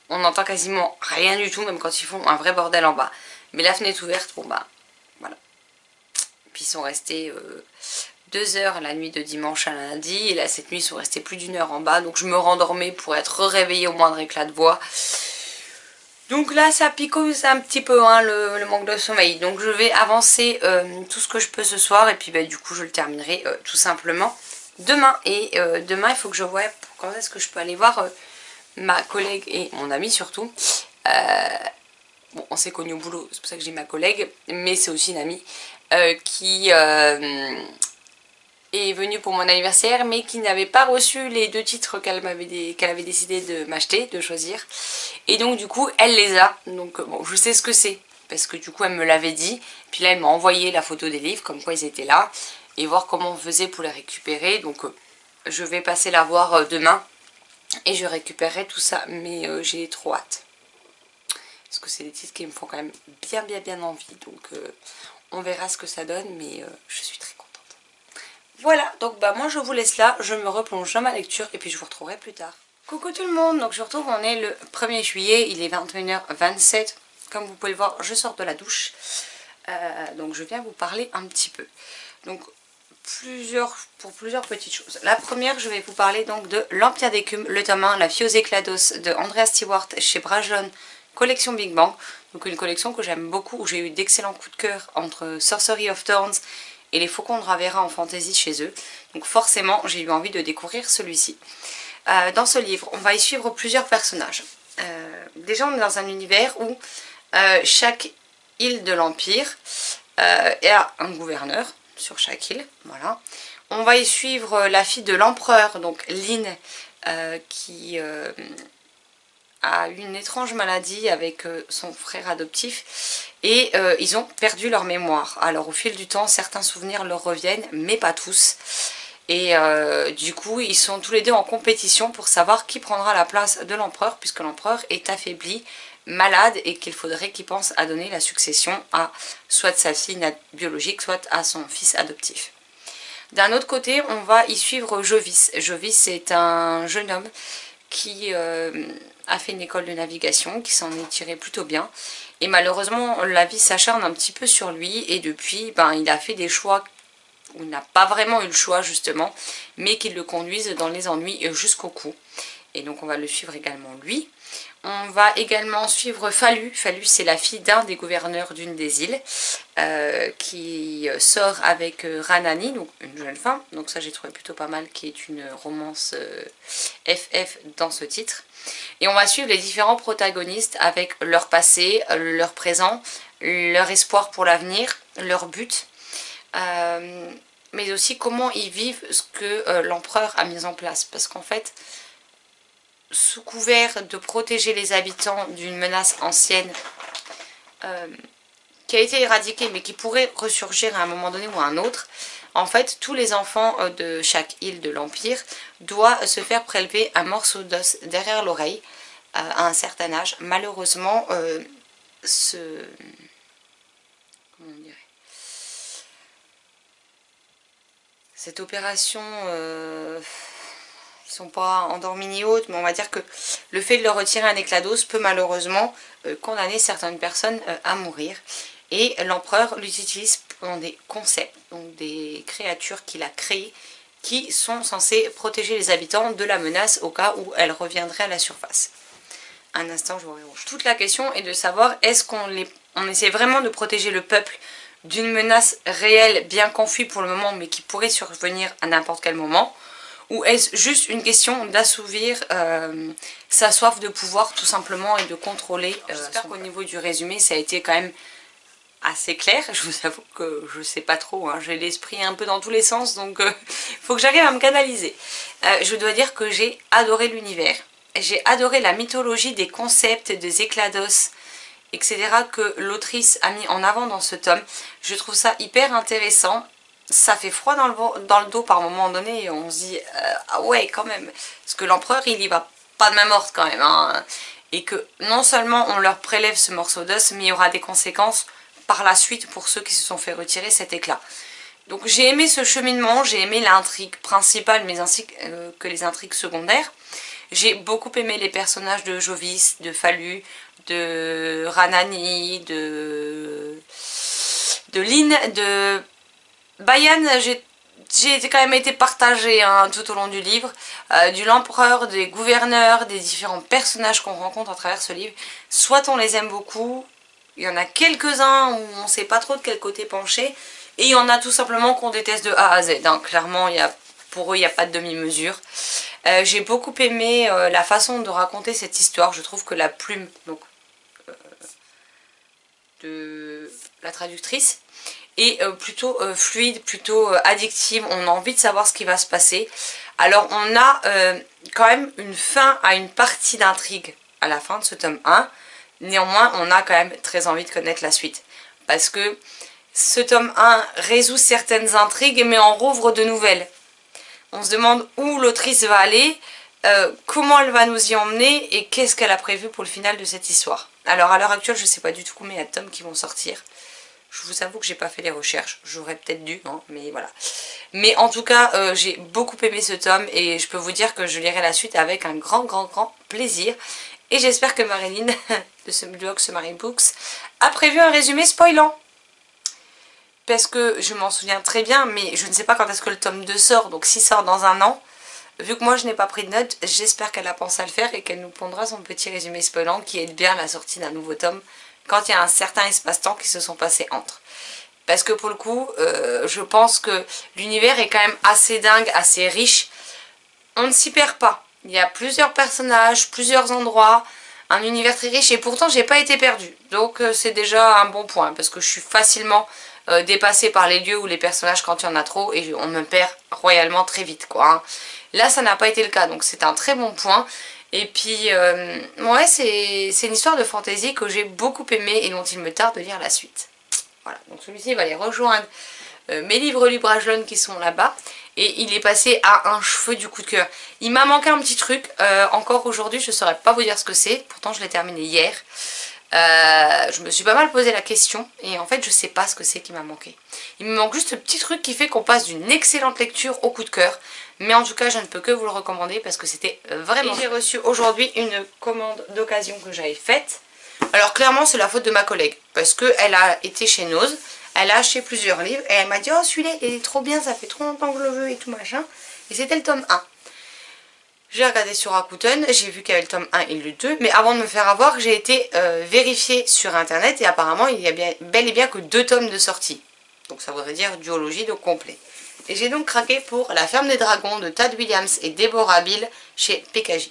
Speaker 1: on n'entend quasiment rien du tout, même quand ils font un vrai bordel en bas. Mais la fenêtre ouverte, bon bah voilà. Puis ils sont restés 2 heures la nuit de dimanche à lundi, et là cette nuit ils sont restés plus d'1 heure en bas, donc je me rendormais pour être réveillée au moindre éclat de voix. Donc là ça picose un petit peu hein, le manque de sommeil, donc je vais avancer tout ce que je peux ce soir, et puis bah, du coup je le terminerai tout simplement demain. Et demain il faut que je voie quand est-ce que je peux aller voir ma collègue et mon amie surtout. Bon, on s'est connus au boulot, c'est pour ça que j'ai ma collègue, mais c'est aussi une amie qui est venue pour mon anniversaire, mais qui n'avait pas reçu les 2 titres qu'elle avait décidé de m'acheter, de choisir. Et donc du coup, elle les a. Donc bon, je sais ce que c'est, parce que du coup, elle me l'avait dit. Puis là, elle m'a envoyé la photo des livres, comme quoi ils étaient là, et voir comment on faisait pour les récupérer. Donc je vais passer la voir demain, et je récupérerai tout ça, mais j'ai trop hâte. Parce que c'est des titres qui me font quand même bien envie. Donc on verra ce que ça donne, mais je suis très contente. Voilà, donc bah moi je vous laisse là, je me replonge dans ma lecture et puis je vous retrouverai plus tard. Coucou tout le monde, donc je vous retrouve, on est le 1er juillet, il est 21h27. Comme vous pouvez le voir, je sors de la douche. Donc je viens vous parler un petit peu. Donc pour plusieurs petites choses. La première, je vais vous parler donc de L'Empire d'écume, le tome 1, La fille aux éclats d'os de Andrea Stewart chez Bragelonne, collection Big Bang. Donc une collection que j'aime beaucoup, où j'ai eu d'excellents coups de cœur entre Sorcery of Thorns et les Faucons de Ravera en fantasy chez eux. Donc forcément, j'ai eu envie de découvrir celui-ci. Dans ce livre, on va y suivre plusieurs personnages. Déjà, on est dans un univers où chaque île de l'Empire a un gouverneur sur chaque île. Voilà. On va y suivre la fille de l'empereur, donc Lynn, qui a eu une étrange maladie avec son frère adoptif, et ils ont perdu leur mémoire. Alors au fil du temps, certains souvenirs leur reviennent, mais pas tous. Et du coup, ils sont tous les deux en compétition pour savoir qui prendra la place de l'empereur, puisque l'empereur est affaibli, malade, et qu'il faudrait qu'il pense à donner la succession à soit sa fille biologique, soit à son fils adoptif. D'un autre côté, on va y suivre Jovis. Jovis est un jeune homme qui a fait une école de navigation, qui s'en est tiré plutôt bien. Et malheureusement, la vie s'acharne un petit peu sur lui, et depuis, ben, il a fait des choix où il n'a pas vraiment eu le choix justement, mais qui le conduisent dans les ennuis jusqu'au cou. Et donc on va le suivre également lui. On va également suivre Falu. Falu, c'est la fille d'un des gouverneurs d'une des îles, qui sort avec Ranani, donc une jeune femme. Donc ça j'ai trouvé plutôt pas mal, qui est une romance FF dans ce titre. Et on va suivre les différents protagonistes avec leur passé, leur présent, leur espoir pour l'avenir, leur but. Mais aussi comment ils vivent ce que l'empereur a mis en place. Parce qu'en fait, sous couvert de protéger les habitants d'une menace ancienne qui a été éradiquée mais qui pourrait ressurgir à un moment donné ou à un autre, en fait tous les enfants de chaque île de l'Empire doivent se faire prélever un morceau d'os derrière l'oreille à un certain âge. Malheureusement, comment on dirait, cette opération, ils sont pas endormis ni autres, mais on va dire que le fait de leur retirer un éclat d'os peut malheureusement condamner certaines personnes à mourir. Et l'empereur l'utilise dans des concepts, donc des créatures qu'il a créées, qui sont censées protéger les habitants de la menace au cas où elle reviendrait à la surface. Un instant, je vous rerouge. Toute la question est de savoir, est-ce qu'on essaie vraiment de protéger le peuple d'une menace réelle, bien qu'enfuie pour le moment, mais qui pourrait survenir à n'importe quel moment, ou est-ce juste une question d'assouvir sa soif de pouvoir tout simplement et de contrôler. J'espère qu'au niveau du résumé, ça a été quand même assez clair. Je vous avoue que je sais pas trop, hein. J'ai l'esprit un peu dans tous les sens, donc faut que j'arrive à me canaliser. Je dois dire que j'ai adoré l'univers, j'ai adoré la mythologie des concepts, des éclats d'os, etc. que l'autrice a mis en avant dans ce tome. Je trouve ça hyper intéressant. Ça fait froid dans le dos par moment donné, et on se dit ah ouais quand même, parce que l'empereur il y va pas de main morte quand même, hein. Et que non seulement on leur prélève ce morceau d'os, mais il y aura des conséquences par la suite pour ceux qui se sont fait retirer cet éclat. Donc j'ai aimé ce cheminement, j'ai aimé l'intrigue principale, mais ainsi que les intrigues secondaires. J'ai beaucoup aimé les personnages de Jovis, de Falu, de Ranani, de Lynn, de Bayan. J'ai quand même été partagée hein, tout au long du livre, du l'empereur, des gouverneurs, des différents personnages qu'on rencontre à travers ce livre. Soit on les aime beaucoup, il y en a quelques-uns où on ne sait pas trop de quel côté pencher, et il y en a tout simplement qu'on déteste de A à Z. Hein. Clairement, pour eux, il n'y a pas de demi-mesure. J'ai beaucoup aimé la façon de raconter cette histoire. Je trouve que la plume donc, de la traductrice est plutôt fluide, plutôt addictive. On a envie de savoir ce qui va se passer. Alors on a quand même une fin à une partie d'intrigue à la fin de ce tome 1. Néanmoins, on a quand même très envie de connaître la suite. Parce que ce tome 1 résout certaines intrigues mais en rouvre de nouvelles. On se demande où l'autrice va aller, comment elle va nous y emmener et qu'est-ce qu'elle a prévu pour le final de cette histoire. Alors à l'heure actuelle, je ne sais pas du tout combien il y a de tomes qui vont sortir. Je vous avoue que j'ai pas fait les recherches, j'aurais peut-être dû, hein, mais voilà. Mais en tout cas, j'ai beaucoup aimé ce tome et je peux vous dire que je lirai la suite avec un grand plaisir. Et j'espère que Marilyn, de ce blog Sumari Books, a prévu un résumé spoilant. Parce que je m'en souviens très bien, mais je ne sais pas quand est-ce que le tome 2 sort, donc s'il sort dans un an, vu que moi je n'ai pas pris de notes, j'espère qu'elle a pensé à le faire et qu'elle nous pondra son petit résumé spoilant qui aide bien la sortie d'un nouveau tome quand il y a un certain espace-temps qui se sont passés entre. Parce que pour le coup, je pense que l'univers est quand même assez dingue, assez riche. On ne s'y perd pas. Il y a plusieurs personnages, plusieurs endroits, un univers très riche et pourtant j'ai pas été perdue. Donc c'est déjà un bon point parce que je suis facilement dépassée par les lieux ou les personnages quand il y en a trop et on me perd royalement très vite quoi. Hein. Là ça n'a pas été le cas donc c'est un très bon point. Et puis ouais c'est une histoire de fantasy que j'ai beaucoup aimé et dont il me tarde de lire la suite. Voilà, donc celui-ci va aller rejoindre mes livres Librages Lone qui sont là-bas. Et il est passé à un cheveu du coup de cœur. Il m'a manqué un petit truc. Encore aujourd'hui, je ne saurais pas vous dire ce que c'est. Pourtant, je l'ai terminé hier. Je me suis pas mal posé la question. Et en fait, je sais pas ce que c'est qui m'a manqué. Il me manque juste ce petit truc qui fait qu'on passe d'une excellente lecture au coup de cœur. Mais en tout cas, je ne peux que vous le recommander parce que c'était vraiment... Et j'ai reçu aujourd'hui une commande d'occasion que j'avais faite. Alors clairement, c'est la faute de ma collègue. Parce qu'elle a été chez Nose. Elle a acheté plusieurs livres et elle m'a dit oh celui-là il est trop bien, ça fait trop longtemps que je le veux et tout machin. Et c'était le tome 1. J'ai regardé sur Rakuten, j'ai vu qu'il y avait le tome 1 et le 2. Mais avant de me faire avoir, j'ai été vérifier sur internet et apparemment il y a bel et bien que 2 tomes de sortie. Donc ça voudrait dire duologie de complet. Et j'ai donc craqué pour La Ferme des Dragons de Tad Williams et Deborah Bill chez PKJ.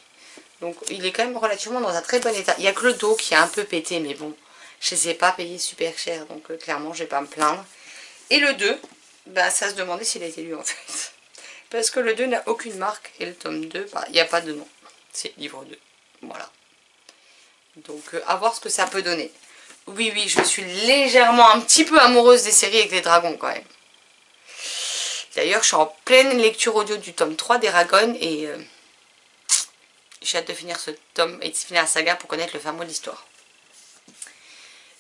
Speaker 1: Donc il est quand même relativement dans un très bon état. Il n'y a que le dos qui est un peu pété mais bon. Je ne les ai pas payés super cher, donc clairement, je ne vais pas me plaindre. Et le 2, bah, ça se demandait s'il a été lu en fait. Parce que le 2 n'a aucune marque, et le tome 2, bah, il n'y a pas de nom. C'est livre 2. Voilà. Donc, à voir ce que ça peut donner. Oui, je suis légèrement un petit peu amoureuse des séries avec des dragons quand même. D'ailleurs, je suis en pleine lecture audio du tome 3 d'Eragon, et j'ai hâte de finir ce tome et de finir la saga pour connaître le fin mot de l'histoire.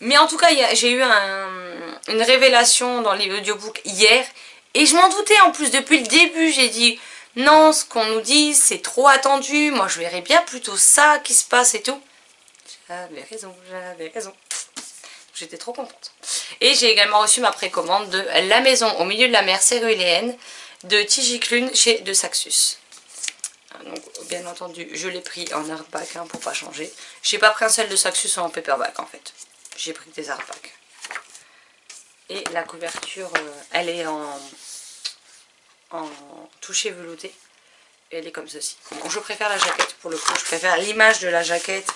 Speaker 1: Mais en tout cas, j'ai eu une révélation dans l'audiobook hier. Et je m'en doutais en plus depuis le début. J'ai dit non, ce qu'on nous dit c'est trop attendu. Moi je verrais bien plutôt ça qui se passe et tout. J'avais raison. J'étais trop contente. Et j'ai également reçu ma précommande de La Maison au milieu de la mer céruléenne de Tijiklun chez De Saxus. Donc bien entendu je l'ai pris en hardback hein, pour pas changer. J'ai pas pris un seul De Saxus en paperback en fait. J'ai pris des hardbacks. Et la couverture, elle est en touché velouté. Et elle est comme ceci. Bon, je préfère la jaquette pour le coup. Je préfère l'image de la jaquette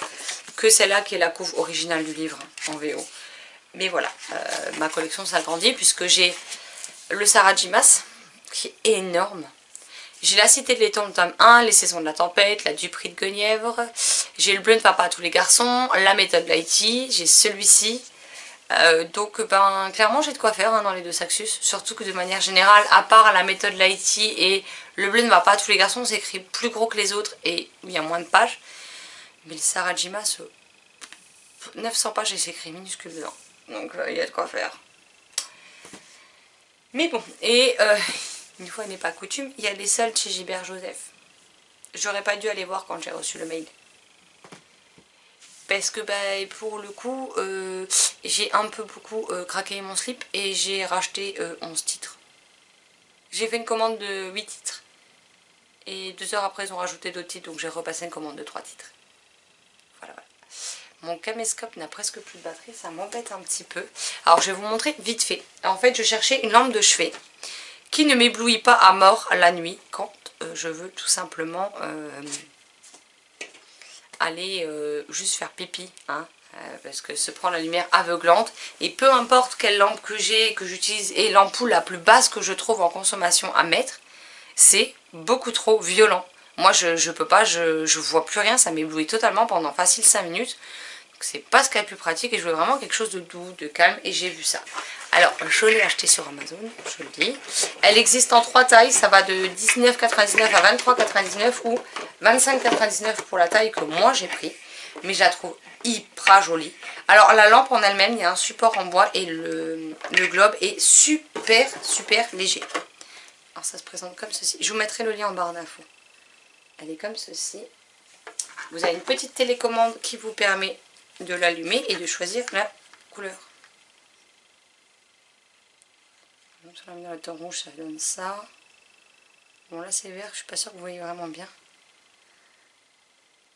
Speaker 1: que celle-là qui est la couve originale du livre en VO. Mais voilà, ma collection s'agrandit puisque j'ai le Sarajimas qui est énorme. J'ai la Cité de l'étang, le tome 1, les Saisons de la Tempête, la Duperie de Guenièvre. J'ai le Bleu de Papa à tous les garçons, la Méthode Lighty, j'ai celui-ci. Donc ben, clairement j'ai de quoi faire hein, dans les deux Saxus. Surtout que de manière générale, à part la Méthode Lighty et le Bleu ne va pas à tous les garçons, c'est écrit plus gros que les autres et il y a moins de pages. Mais le Sarajimas, 900 pages et c'est écrit minuscule dedans. Donc il y a de quoi faire. Mais bon, et une fois n'est pas coutume, il y a les soldes chez Gilbert Joseph. J'aurais pas dû aller voir quand j'ai reçu le mail. Parce que bah, pour le coup, j'ai un peu beaucoup craqué mon slip et j'ai racheté 11 titres. J'ai fait une commande de 8 titres. Et 2 heures après, ils ont rajouté d'autres titres, donc j'ai repassé une commande de 3 titres. Voilà, voilà. Mon caméscope n'a presque plus de batterie, ça m'embête un petit peu. Alors je vais vous montrer vite fait. En fait, je cherchais une lampe de chevet qui ne m'éblouit pas à mort la nuit quand je veux tout simplement aller juste faire pipi, hein, parce que se prend la lumière aveuglante, et peu importe quelle lampe que j'ai, que j'utilise, et l'ampoule la plus basse que je trouve en consommation à mettre, c'est beaucoup trop violent. Moi je peux pas, je vois plus rien, ça m'éblouit totalement pendant facile 5 minutes. C'est pas ce qu'il y a de plus pratique et je veux vraiment quelque chose de doux, de calme, et j'ai vu ça. Alors je l'ai acheté sur Amazon, je le dis. Elle existe en 3 tailles, ça va de 19,99 à 23,99 ou 25,99 pour la taille que moi j'ai pris. Mais je la trouve hyper jolie. Alors la lampe en elle-même, il y a un support en bois et le globe est super léger. Alors ça se présente comme ceci. Je vous mettrai le lien en barre d'infos. Elle est comme ceci. Vous avez une petite télécommande qui vous permet de l'allumer et de choisir la couleur. Sur la lumière rouge, ça donne ça. Bon là c'est vert, je suis pas sûre que vous voyez vraiment bien.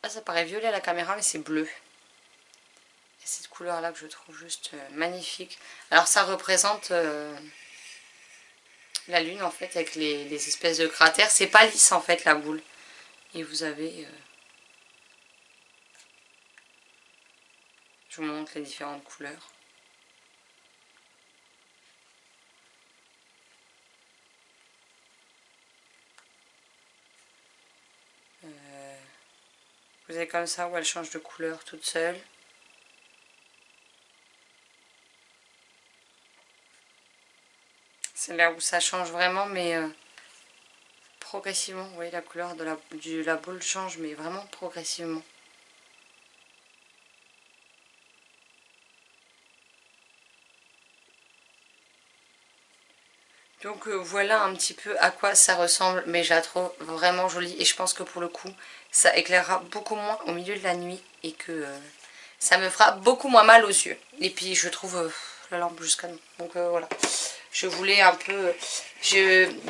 Speaker 1: Là ça paraît violet à la caméra mais c'est bleu. Et cette couleur là que je trouve juste magnifique. Alors ça représente la lune en fait avec les espèces de cratères. C'est pas lisse en fait la boule. Et vous avez... je vous montre les différentes couleurs. Vous avez comme ça où elle change de couleur toute seule. C'est là où ça change vraiment, mais progressivement. Vous voyez, la couleur de la boule change, mais vraiment progressivement. Donc voilà un petit peu à quoi ça ressemble, mais je la trouve vraiment jolie. Et je pense que pour le coup, ça éclairera beaucoup moins au milieu de la nuit et que ça me fera beaucoup moins mal aux yeux. Et puis je trouve la lampe jusqu'à nous. Donc voilà. Je voulais un peu...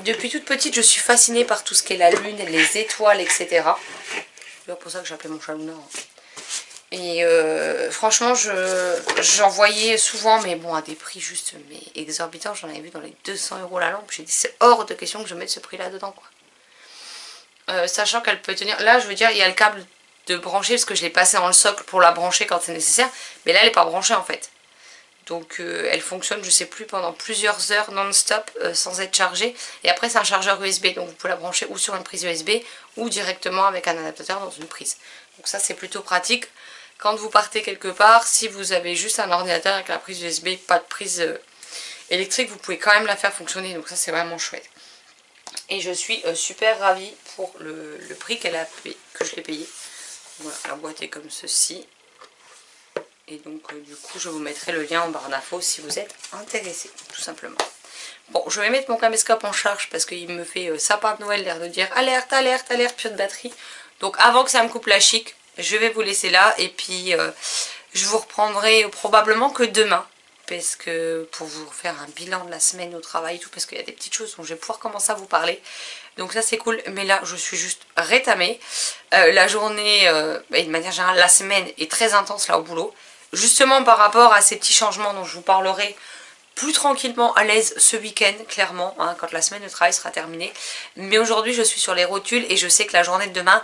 Speaker 1: depuis toute petite, je suis fascinée par tout ce qui est la lune, les étoiles, etc. C'est pour ça que j'appelais mon chat Luna. Et franchement, j'en voyais souvent, mais bon, à des prix juste mais exorbitants. J'en avais vu dans les 200 € la lampe. J'ai dit, c'est hors de question que je mette ce prix-là dedans, quoi. Sachant qu'elle peut tenir... Là, je veux dire, il y a le câble de brancher, parce que je l'ai passé dans le socle pour la brancher quand c'est nécessaire. Mais là, elle n'est pas branchée, en fait. Donc elle fonctionne, je sais plus, pendant plusieurs heures non-stop sans être chargée. Et après c'est un chargeur USB, donc vous pouvez la brancher ou sur une prise USB ou directement avec un adaptateur dans une prise. Donc ça c'est plutôt pratique. Quand vous partez quelque part, si vous avez juste un ordinateur avec la prise USB, pas de prise électrique, vous pouvez quand même la faire fonctionner. Donc ça c'est vraiment chouette. Et je suis super ravie pour le prix qu'elle a payé, que je l'ai payé. Voilà, la boîte est comme ceci. Et donc du coup je vous mettrai le lien en barre d'infos si vous êtes intéressé, tout simplement. Bon, je vais mettre mon caméscope en charge parce qu'il me fait sapin de Noël, l'air de dire alerte, alerte, alerte, plus de batterie. Donc avant que ça me coupe la chic, je vais vous laisser là et puis je vous reprendrai probablement que demain. Parce que pour vous faire un bilan de la semaine au travail et tout, parce qu'il y a des petites choses dont je vais pouvoir commencer à vous parler. Donc ça c'est cool, mais là je suis juste rétamée. La journée, et de manière générale la semaine est très intense là au boulot. Justement par rapport à ces petits changements dont je vous parlerai plus tranquillement à l'aise ce week-end, clairement, hein, quand la semaine de travail sera terminée. Mais aujourd'hui je suis sur les rotules et je sais que la journée de demain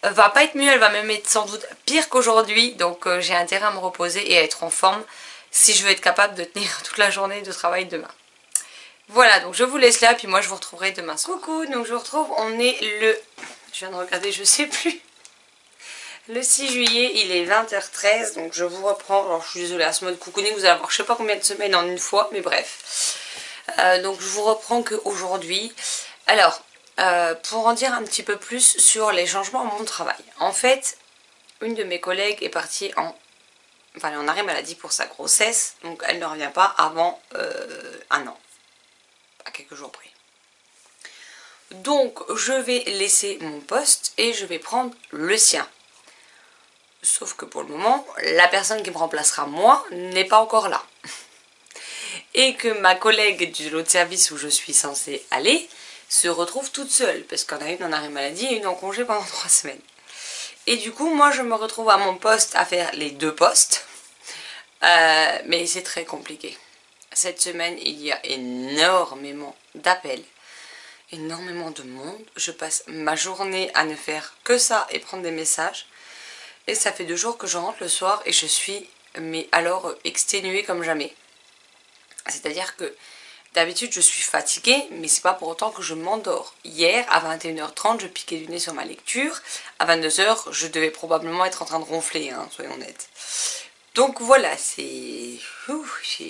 Speaker 1: va pas être mieux, elle va même être sans doute pire qu'aujourd'hui. Donc j'ai intérêt à me reposer et à être en forme si je veux être capable de tenir toute la journée de travail demain. Voilà, donc je vous laisse là, puis moi je vous retrouverai demain soir. Coucou, donc je vous retrouve, on est le... Je viens de regarder, je sais plus. Le 6 juillet, il est 20h13, donc je vous reprends. Alors je suis désolée, à ce mode cocooning, vous allez avoir je sais pas combien de semaines en une fois, mais bref. Donc je vous reprends qu'aujourd'hui. Alors, pour en dire un petit peu plus sur les changements à mon travail. En fait, une de mes collègues est partie en arrêt maladie pour sa grossesse, donc elle ne revient pas avant un an. à quelques jours près. Donc je vais laisser mon poste et je vais prendre le sien. Sauf que pour le moment, la personne qui me remplacera moi n'est pas encore là. Et que ma collègue de l'autre service où je suis censée aller se retrouve toute seule. Parce qu'on a une en arrêt maladie et une en congé pendant 3 semaines. Et du coup, moi je me retrouve à mon poste à faire les 2 postes. Mais c'est très compliqué. Cette semaine, il y a énormément d'appels. Énormément de monde. Je passe ma journée à ne faire que ça et prendre des messages. Et ça fait 2 jours que je rentre le soir et je suis, mais alors, exténuée comme jamais. C'est-à-dire que d'habitude je suis fatiguée, mais c'est pas pour autant que je m'endors. Hier, à 21h30, je piquais du nez sur ma lecture. À 22h, je devais probablement être en train de ronfler, hein, soyons honnêtes. Donc voilà, c'est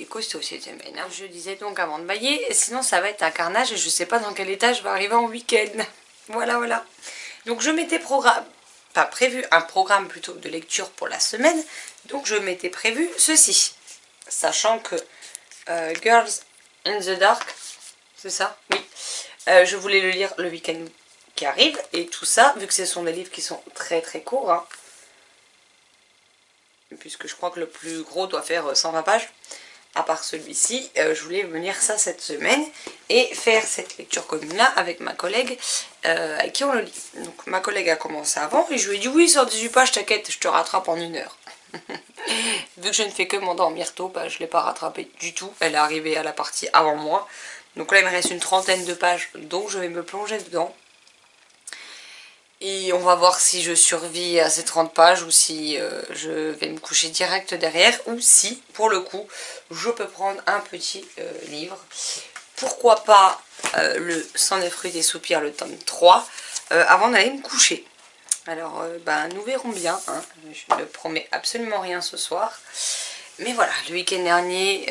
Speaker 1: costaud cette semaine. Hein. Je disais donc avant de bailler, sinon ça va être un carnage et je sais pas dans quel état je vais arriver en week-end. Voilà, voilà. Donc je m'étais prévu un programme plutôt de lecture pour la semaine. Donc je m'étais prévu ceci. Sachant que Girls in the Dark, c'est ça? Oui. Je voulais le lire le week-end qui arrive. Et tout ça, vu que ce sont des livres qui sont très très courts, hein, puisque je crois que le plus gros doit faire 120 pages, à part celui-ci, je voulais me lire ça cette semaine et faire cette lecture commune là avec ma collègue avec qui on le lit. Donc ma collègue a commencé avant et je lui ai dit oui, sur 18 pages, t'inquiète, je te rattrape en 1 heure. Vu que je ne fais que m'endormir tôt, bah, je ne l'ai pas rattrapée du tout. Elle est arrivée à la partie avant moi. Donc là il me reste une 30aine de pages, donc je vais me plonger dedans. Et on va voir si je survis à ces 30 pages ou si je vais me coucher direct derrière. Ou si, pour le coup, je peux prendre un petit livre. Pourquoi pas le Sang des fruits et des soupirs, le tome 3, avant d'aller me coucher. Alors, nous verrons bien. Hein. Je ne promets absolument rien ce soir. Mais voilà, le week-end dernier,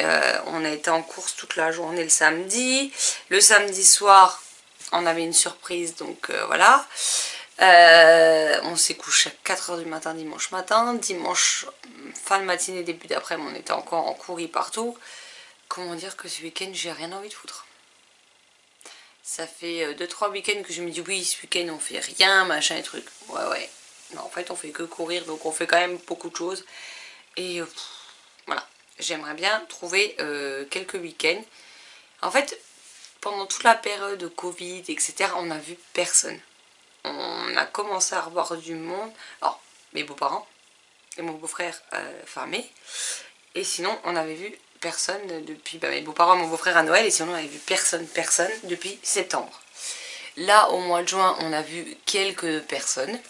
Speaker 1: on a été en course toute la journée le samedi. Le samedi soir, on avait une surprise, donc voilà. On s'est couché à 4 h du matin dimanche matin. Dimanche, fin de matinée, début d'après-midi, on était encore en couris partout. Comment dire que ce week-end, j'ai rien envie de foutre. Ça fait 2-3 week-ends que je me dis oui, ce week-end on fait rien, machin et truc. Ouais. Non, en fait, on fait que courir, donc on fait quand même beaucoup de choses. Et voilà, j'aimerais bien trouver quelques week-ends. En fait, pendant toute la période de Covid, etc., on n'a vu personne. On a commencé à revoir du monde. Alors, mes beaux-parents et mon beau-frère fermé. Et sinon, on avait vu personne depuis... mes beaux-parents et mon beau-frère à Noël. Et sinon, on avait vu personne depuis septembre. Là, au mois de juin, on a vu quelques personnes.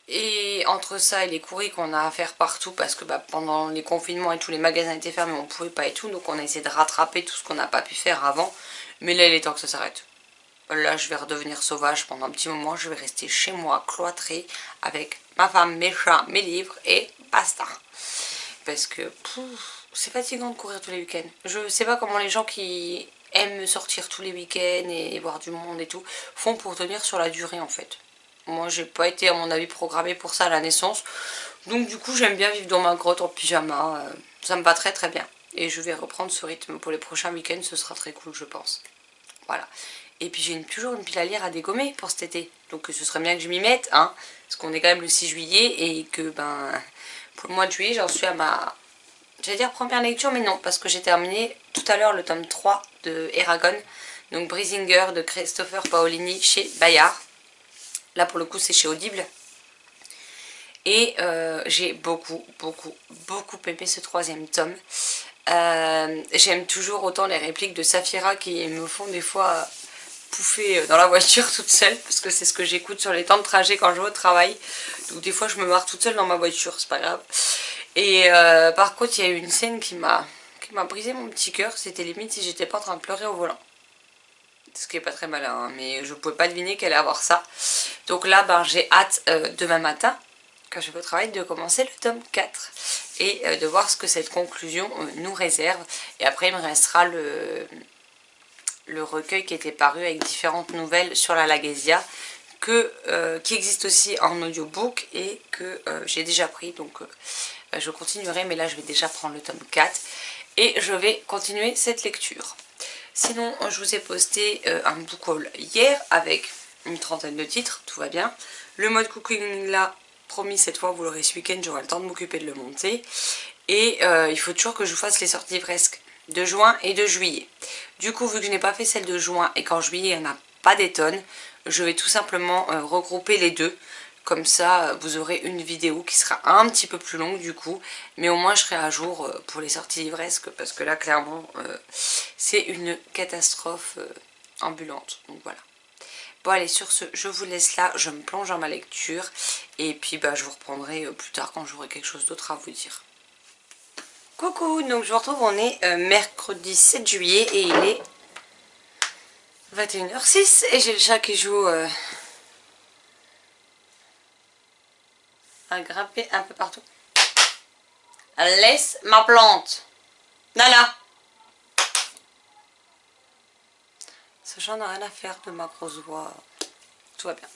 Speaker 1: Et entre ça et les courriers qu'on a à faire partout, parce que pendant les confinements et tous les magasins étaient fermés, on ne pouvait pas et tout. Donc on a essayé de rattraper tout ce qu'on n'a pas pu faire avant. Mais là, il est temps que ça s'arrête. Là, je vais redevenir sauvage pendant un petit moment. Je vais rester chez moi, cloîtrée, avec ma femme, mes chats, mes livres et basta. Parce que c'est fatigant de courir tous les week-ends. Je sais pas comment les gens qui aiment sortir tous les week-ends et voir du monde et tout font pour tenir sur la durée en fait. Moi, j'ai pas été à mon avis programmée pour ça à la naissance. Donc du coup, j'aime bien vivre dans ma grotte en pyjama. Ça me va très très bien. Et je vais reprendre ce rythme pour les prochains week-ends. Ce sera très cool, je pense. Voilà. Et puis j'ai toujours une pile à lire à dégommer pour cet été. Donc ce serait bien que je m'y mette, hein. Parce qu'on est quand même le 6 juillet et que pour le mois de juillet, j'en suis à ma... J'allais dire première lecture, mais non, parce que j'ai terminé tout à l'heure le tome 3 de Eragon. Donc Brisinger de Christopher Paolini chez Bayard. Là pour le coup c'est chez Audible. Et j'ai beaucoup aimé ce 3e tome. J'aime toujours autant les répliques de Saphira qui me font des fois... pouffer dans la voiture toute seule parce que c'est ce que j'écoute sur les temps de trajet quand je vais au travail. Donc des fois je me marre toute seule dans ma voiture, c'est pas grave. Et par contre il y a eu une scène qui m'a brisé mon petit cœur. C'était limite si j'étais pas en train de pleurer au volant. Ce qui est pas très malin, hein, mais je pouvais pas deviner qu'elle allait avoir ça. Donc là j'ai hâte demain matin quand je vais au travail de commencer le tome 4 et de voir ce que cette conclusion nous réserve. Et après il me restera le recueil qui était paru avec différentes nouvelles sur la Lagasia qui existe aussi en audiobook et que j'ai déjà pris. Donc je continuerai, mais là je vais déjà prendre le tome 4 et je vais continuer cette lecture. Sinon, je vous ai posté un book haul hier avec une trentaine de titres, tout va bien. Le mode cooking là, promis cette fois vous l'aurez ce week-end, j'aurai le temps de m'occuper de le monter. Et il faut toujours que je vous fasse les sorties presque de juin et de juillet. Du coup, vu que je n'ai pas fait celle de juin et qu'en juillet il n'y en a pas des tonnes, je vais tout simplement regrouper les deux. Comme ça, vous aurez une vidéo qui sera un petit peu plus longue du coup. Mais au moins, je serai à jour pour les sorties livresques. Parce que là, clairement, c'est une catastrophe ambulante. Donc voilà. Bon, allez, sur ce, je vous laisse là. Je me plonge dans ma lecture. Et puis, bah, je vous reprendrai plus tard quand j'aurai quelque chose d'autre à vous dire. Coucou, donc je vous retrouve. On est mercredi 7 juillet et il est 21h06. Et j'ai le chat qui joue... à grimper un peu partout. Laisse ma plante. Nana. Ce chat n'a rien à faire de ma grosse voix. Tout va bien.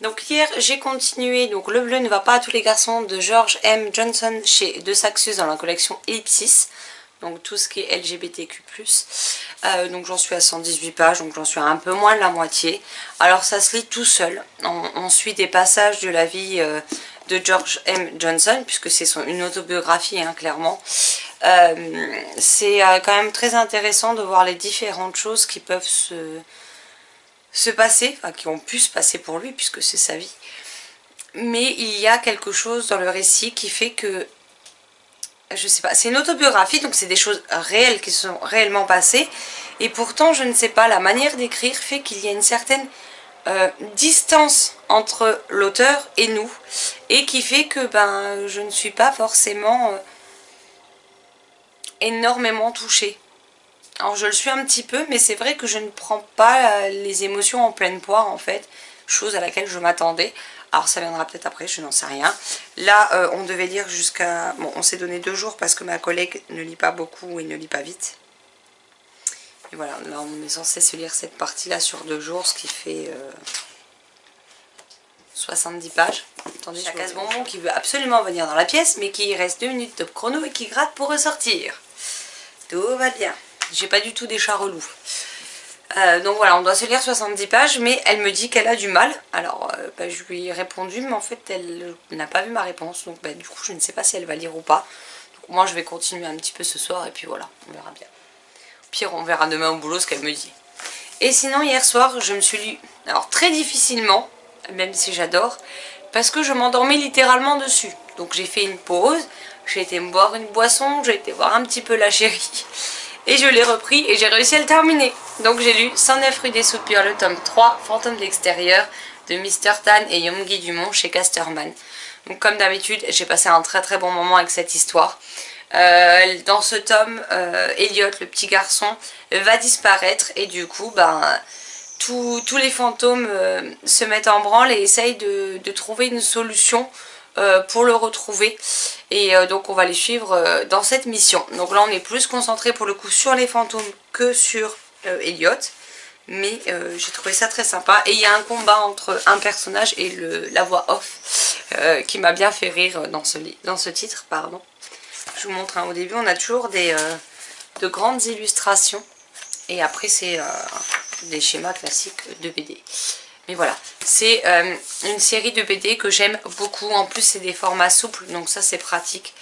Speaker 1: Donc hier j'ai continué. Donc Le bleu ne va pas à tous les garçons de George M. Johnson chez De Saxus dans la collection Ellipsis. Donc tout ce qui est LGBTQ+. Donc j'en suis à 118 pages, donc j'en suis à un peu moins de la moitié. Alors ça se lit tout seul. On suit des passages de la vie de George M. Johnson, puisque c'est une autobiographie, hein, clairement. C'est quand même très intéressant de voir les différentes choses qui peuvent se passer, enfin qui ont pu se passer pour lui, puisque c'est sa vie. Mais il y a quelque chose dans le récit qui fait que, je sais pas, c'est une autobiographie, donc c'est des choses réelles qui sont réellement passées. Et pourtant, je ne sais pas, la manière d'écrire fait qu'il y a une certaine distance entre l'auteur et nous, et qui fait que ben je ne suis pas forcément énormément touchée. Alors je le suis un petit peu, mais c'est vrai que je ne prends pas les émotions en pleine poire en fait, chose à laquelle je m'attendais. Alors ça viendra peut-être après, je n'en sais rien. Là on devait lire jusqu'à... Bon, on s'est donné 2 jours parce que ma collègue ne lit pas beaucoup et ne lit pas vite. Et voilà, là on est censé se lire cette partie là sur 2 jours, ce qui fait 70 pages. Attendez, je casse bonbon qui veut absolument venir dans la pièce, mais qui reste 2 minutes top chrono et qui gratte pour ressortir. Tout va bien. J'ai pas du tout des chats relous. Donc voilà, on doit se lire 70 pages, mais elle me dit qu'elle a du mal. Alors bah, je lui ai répondu, mais en fait elle n'a pas vu ma réponse. Donc bah, du coup je ne sais pas si elle va lire ou pas. Donc moi je vais continuer un petit peu ce soir et puis voilà, on verra bien. Au pire on verra demain au boulot ce qu'elle me dit. Et sinon hier soir je me suis lu, alors très difficilement, même si j'adore, parce que je m'endormais littéralement dessus. Donc j'ai fait une pause, j'ai été me boire une boisson, j'ai été voir un petit peu la chérie. Et je l'ai repris et j'ai réussi à le terminer. Donc j'ai lu 109 rue des Soupirs, le tome 3, Fantôme de l'extérieur, de Mr. Tan et Yoongi Dumont chez Casterman. Donc comme d'habitude, j'ai passé un très très bon moment avec cette histoire. Dans ce tome, Elliot, le petit garçon, va disparaître et du coup, ben, tous les fantômes se mettent en branle et essayent de trouver une solution pour le retrouver. Et donc on va les suivre dans cette mission. Donc là on est plus concentré pour le coup sur les fantômes que sur Elliot. Mais j'ai trouvé ça très sympa. Et il y a un combat entre un personnage et la voix off qui m'a bien fait rire dans ce titre. Pardon. Je vous montre, hein, au début on a toujours de grandes illustrations. Et après c'est des schémas classiques de BD. Mais voilà, c'est une série de BD que j'aime beaucoup. En plus c'est des formats souples, donc ça c'est pratique.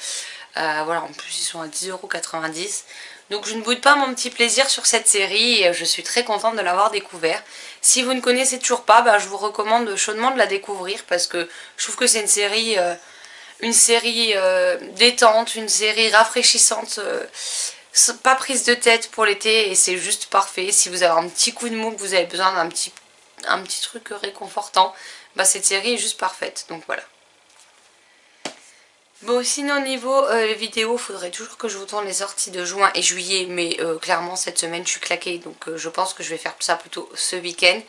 Speaker 1: Voilà, en plus ils sont à 10,90 €. Donc je ne boude pas mon petit plaisir sur cette série et je suis très contente de l'avoir découvert. Si vous ne connaissez toujours pas, bah, je vous recommande chaudement de la découvrir parce que je trouve que c'est une série détente, une série rafraîchissante, pas prise de tête pour l'été et c'est juste parfait. Si vous avez un petit coup de mou, que vous avez besoin d'un petit truc réconfortant, bah cette série est juste parfaite, donc voilà. Bon, sinon niveau vidéo, il faudrait toujours que je vous tourne les sorties de juin et juillet, mais clairement cette semaine je suis claquée, donc je pense que je vais faire tout ça plutôt ce week-end.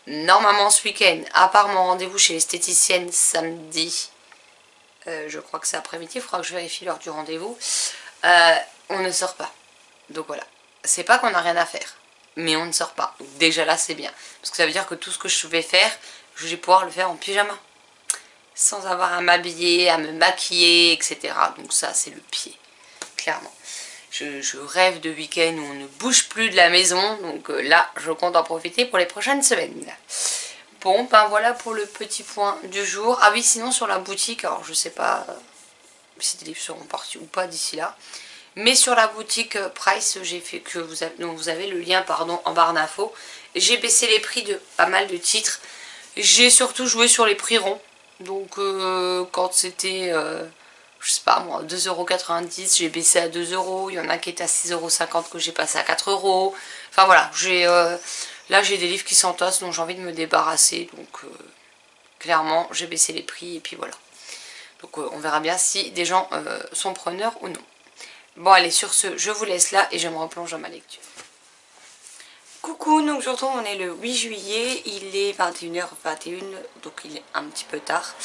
Speaker 1: Normalement ce week-end, à part mon rendez-vous chez l'esthéticienne samedi, je crois que c'est après-midi, il faudra que je vérifie l'heure du rendez-vous, on ne sort pas. Donc voilà, c'est pas qu'on n'a rien à faire, mais on ne sort pas. Donc déjà là c'est bien, parce que ça veut dire que tout ce que je vais faire, je vais pouvoir le faire en pyjama. Sans avoir à m'habiller, à me maquiller, etc. Donc ça c'est le pied, clairement. Je rêve de week-end où on ne bouge plus de la maison. Donc là, je compte en profiter pour les prochaines semaines. Bon, ben voilà pour le petit point du jour. Ah oui, sinon sur la boutique, alors je sais pas si les livres seront partis ou pas d'ici là. Mais sur la boutique Price, j'ai fait que vous avez le lien pardon, en barre d'infos. J'ai baissé les prix de pas mal de titres. J'ai surtout joué sur les prix ronds. Donc quand c'était, je sais pas moi, 2,90 €, j'ai baissé à 2 €. Il y en a qui étaient à 6,50 € que j'ai passé à 4 €. Enfin voilà, là j'ai des livres qui s'entassent dont j'ai envie de me débarrasser. Donc clairement j'ai baissé les prix et puis voilà. Donc on verra bien si des gens sont preneurs ou non. Bon allez, sur ce, je vous laisse là et je me replonge dans ma lecture. Coucou, donc surtout on est le 8 juillet, il est 21h21, donc il est un petit peu tard.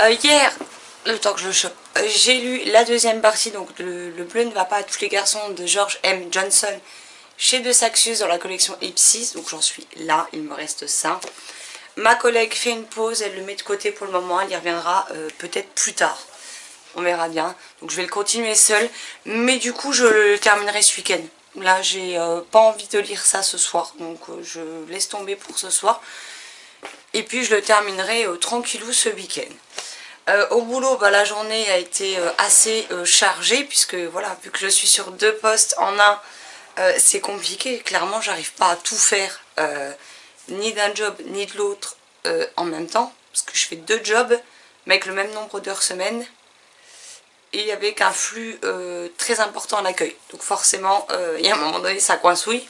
Speaker 1: Hier, le temps que je le chope, j'ai lu la deuxième partie, donc le bleu ne va pas à tous les garçons de George M. Johnson chez De Saxius dans la collection Ipsis, donc j'en suis là, il me reste ça. Ma collègue fait une pause, elle le met de côté pour le moment, elle y reviendra peut-être plus tard. On verra bien. Donc je vais le continuer seul. Mais du coup je le terminerai ce week-end. Là j'ai pas envie de lire ça ce soir. Donc je laisse tomber pour ce soir. Et puis je le terminerai tranquillou ce week-end. Au boulot, bah, la journée a été assez chargée. Puisque voilà, vu que je suis sur 2 postes en un, c'est compliqué. Clairement j'arrive pas à tout faire. Ni d'un job ni de l'autre en même temps. Parce que je fais 2 jobs. Mais avec le même nombre d'heures semaine. Et avec un flux très important à l'accueil. Donc forcément, il y a un moment donné, ça coincouille.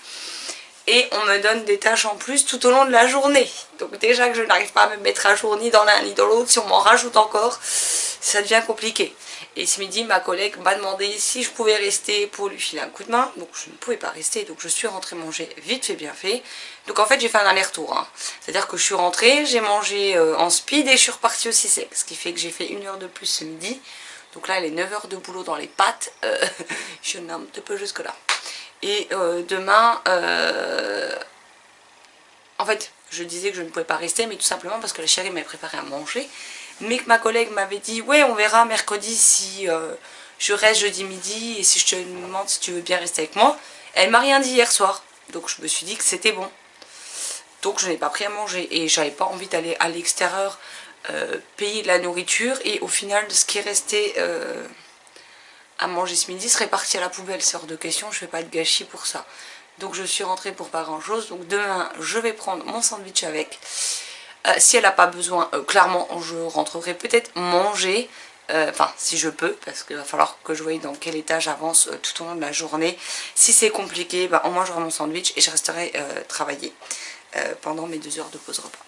Speaker 1: Et on me donne des tâches en plus tout au long de la journée. Donc déjà que je n'arrive pas à me mettre à jour ni dans l'un ni dans l'autre, si on m'en rajoute encore, ça devient compliqué. Et ce midi, ma collègue m'a demandé si je pouvais rester pour lui filer un coup de main. Donc je ne pouvais pas rester, donc je suis rentrée manger vite fait bien fait. Donc en fait j'ai fait un aller-retour. Hein. C'est-à-dire que je suis rentrée, j'ai mangé en speed et je suis repartie aussi sec. Ce qui fait que j'ai fait 1 heure de plus ce midi. Donc là, elle est 9 heures de boulot dans les pattes. Je n'ai un petit peu jusque là. Et demain, en fait, je disais que je ne pouvais pas rester, mais tout simplement parce que la chérie m'avait préparé à manger. Mais que ma collègue m'avait dit, ouais, on verra mercredi si je reste jeudi midi et si je te demande si tu veux bien rester avec moi. Elle m'a rien dit hier soir. Donc je me suis dit que c'était bon. Donc je n'ai pas pris à manger et j'avais pas envie d'aller à l'extérieur. Payer de la nourriture et au final ce qui est resté à manger ce midi serait parti à la poubelle. C'est hors de question, je fais pas de gâchis pour ça. Donc je suis rentrée pour pas grand chose. Donc demain je vais prendre mon sandwich avec. Si elle n'a pas besoin, clairement je rentrerai peut-être manger. Enfin si je peux, parce qu'il va falloir que je voie dans quel état j'avance tout au long de la journée. Si c'est compliqué, bah, au moins j'aurai mon sandwich et je resterai travailler pendant mes 2 heures de pause repas.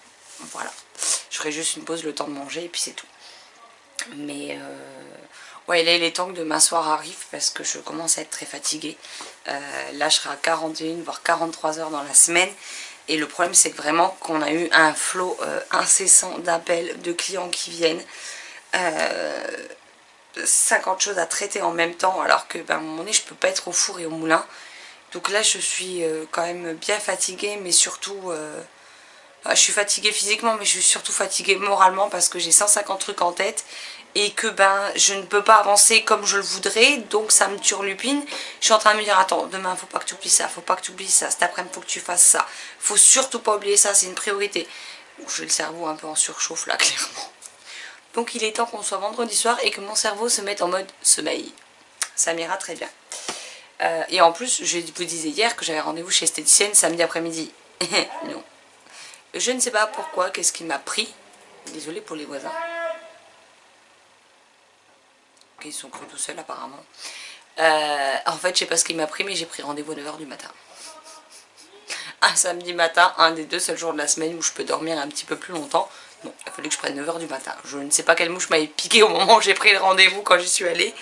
Speaker 1: Voilà, je ferai juste une pause le temps de manger et puis c'est tout. Mais ouais, là il est temps que demain soir arrive parce que je commence à être très fatiguée. Là je serai à 41 voire 43 heures dans la semaine. Et le problème c'est que vraiment qu'on a eu un flot incessant d'appels de clients qui viennent. 50 choses à traiter en même temps alors que ben, à un moment donné je peux pas être au four et au moulin. Donc là je suis quand même bien fatiguée, mais surtout... je suis fatiguée physiquement, mais je suis surtout fatiguée moralement parce que j'ai 150 trucs en tête et que ben je ne peux pas avancer comme je le voudrais, donc ça me turlupine. Je suis en train de me dire, attends, demain faut pas que tu oublies ça, faut pas que tu oublies ça, cet après-midi faut que tu fasses ça, faut surtout pas oublier ça, c'est une priorité. J'ai le cerveau un peu en surchauffe là, clairement. Donc il est temps qu'on soit vendredi soir et que mon cerveau se mette en mode sommeil. Ça m'ira très bien. Et en plus, je vous disais hier que j'avais rendez-vous chez esthéticienne samedi après-midi. Non. Je ne sais pas pourquoi, qu'est-ce qui m'a pris. Désolée pour les voisins. Ok, ils sont crus tout seuls apparemment. En fait, je sais pas ce qui m'a pris, mais j'ai pris rendez-vous à 9 h du matin. Un samedi matin, un des 2 seuls jours de la semaine où je peux dormir un petit peu plus longtemps. Bon, il a fallu que je prenne 9 h du matin. Je ne sais pas quelle mouche m'avait piqué au moment où j'ai pris le rendez-vous quand j'y suis allée.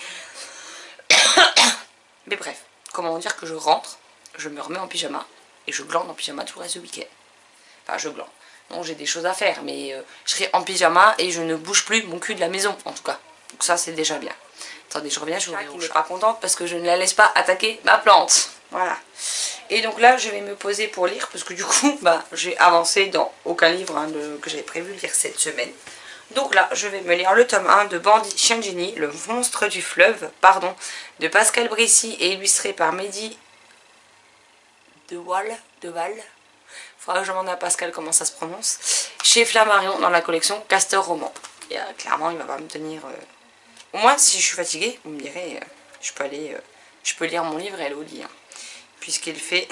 Speaker 1: Mais bref, comment dire que je rentre, je me remets en pyjama et je glande en pyjama tout le reste du week-end. Enfin, je glande. Non, j'ai des choses à faire, mais je serai en pyjama et je ne bouge plus mon cul de la maison, en tout cas. Donc ça, c'est déjà bien. Attendez, je reviens, je vous suis pas contente parce que je ne la laisse pas attaquer ma plante. Voilà. Et donc là, je vais me poser pour lire parce que du coup, bah, j'ai avancé dans aucun livre hein, que j'avais prévu lire cette semaine. Donc là, je vais me lire le tome 1 de Bandit Chien de Génie, le monstre du fleuve, pardon, de Pascal Brissy et illustré par Mehdi Deval. Faudra que je demande à Pascal comment ça se prononce. Chez Flammarion dans la collection Castor Roman. Et, clairement, il va pas me tenir... Au moins, si je suis fatiguée, vous me direz, je peux lire mon livre et aller au lit. Hein, puisqu'il fait...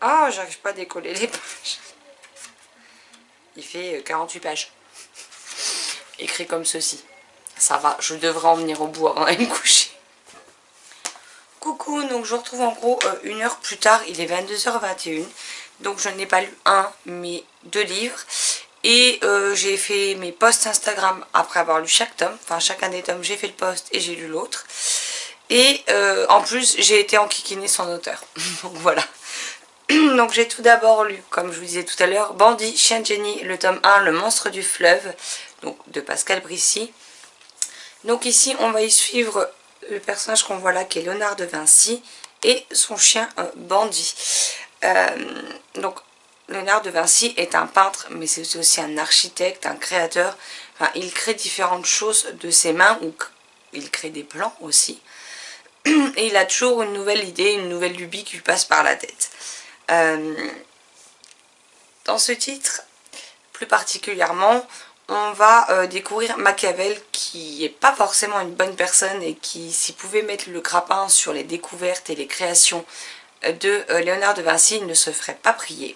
Speaker 1: Ah, j'arrive pas à décoller les pages. Il fait 48 pages. Écrit comme ceci. Ça va, je devrais en venir au bout avant d'aller me coucher. Coucou, donc je vous retrouve en gros une heure plus tard, il est 22h21. Donc je n'ai pas lu un, mais 2 livres. Et j'ai fait mes posts Instagram après avoir lu chaque tome. Enfin, chacun des tomes, j'ai fait le post et j'ai lu l'autre. Et en plus, j'ai été enquiquinée son auteur. Donc voilà. Donc j'ai tout d'abord lu, comme je vous disais tout à l'heure, Bandit Chien de Génie, le tome 1, le monstre du fleuve, donc de Pascal Brissy. Donc ici, on va y suivre le personnage qu'on voit là, qui est Léonard de Vinci, et son chien Bandit. Donc Léonard de Vinci est un peintre, mais c'est aussi un architecte, un créateur. Enfin, il crée différentes choses de ses mains, ou il crée des plans aussi. Et il a toujours une nouvelle idée, une nouvelle lubie qui lui passe par la tête. Dans ce titre, plus particulièrement, on va découvrir Machiavel, qui n'est pas forcément une bonne personne et qui, s'il pouvait mettre le grappin sur les découvertes et les créations de Léonard de Vinci, il ne se ferait pas prier.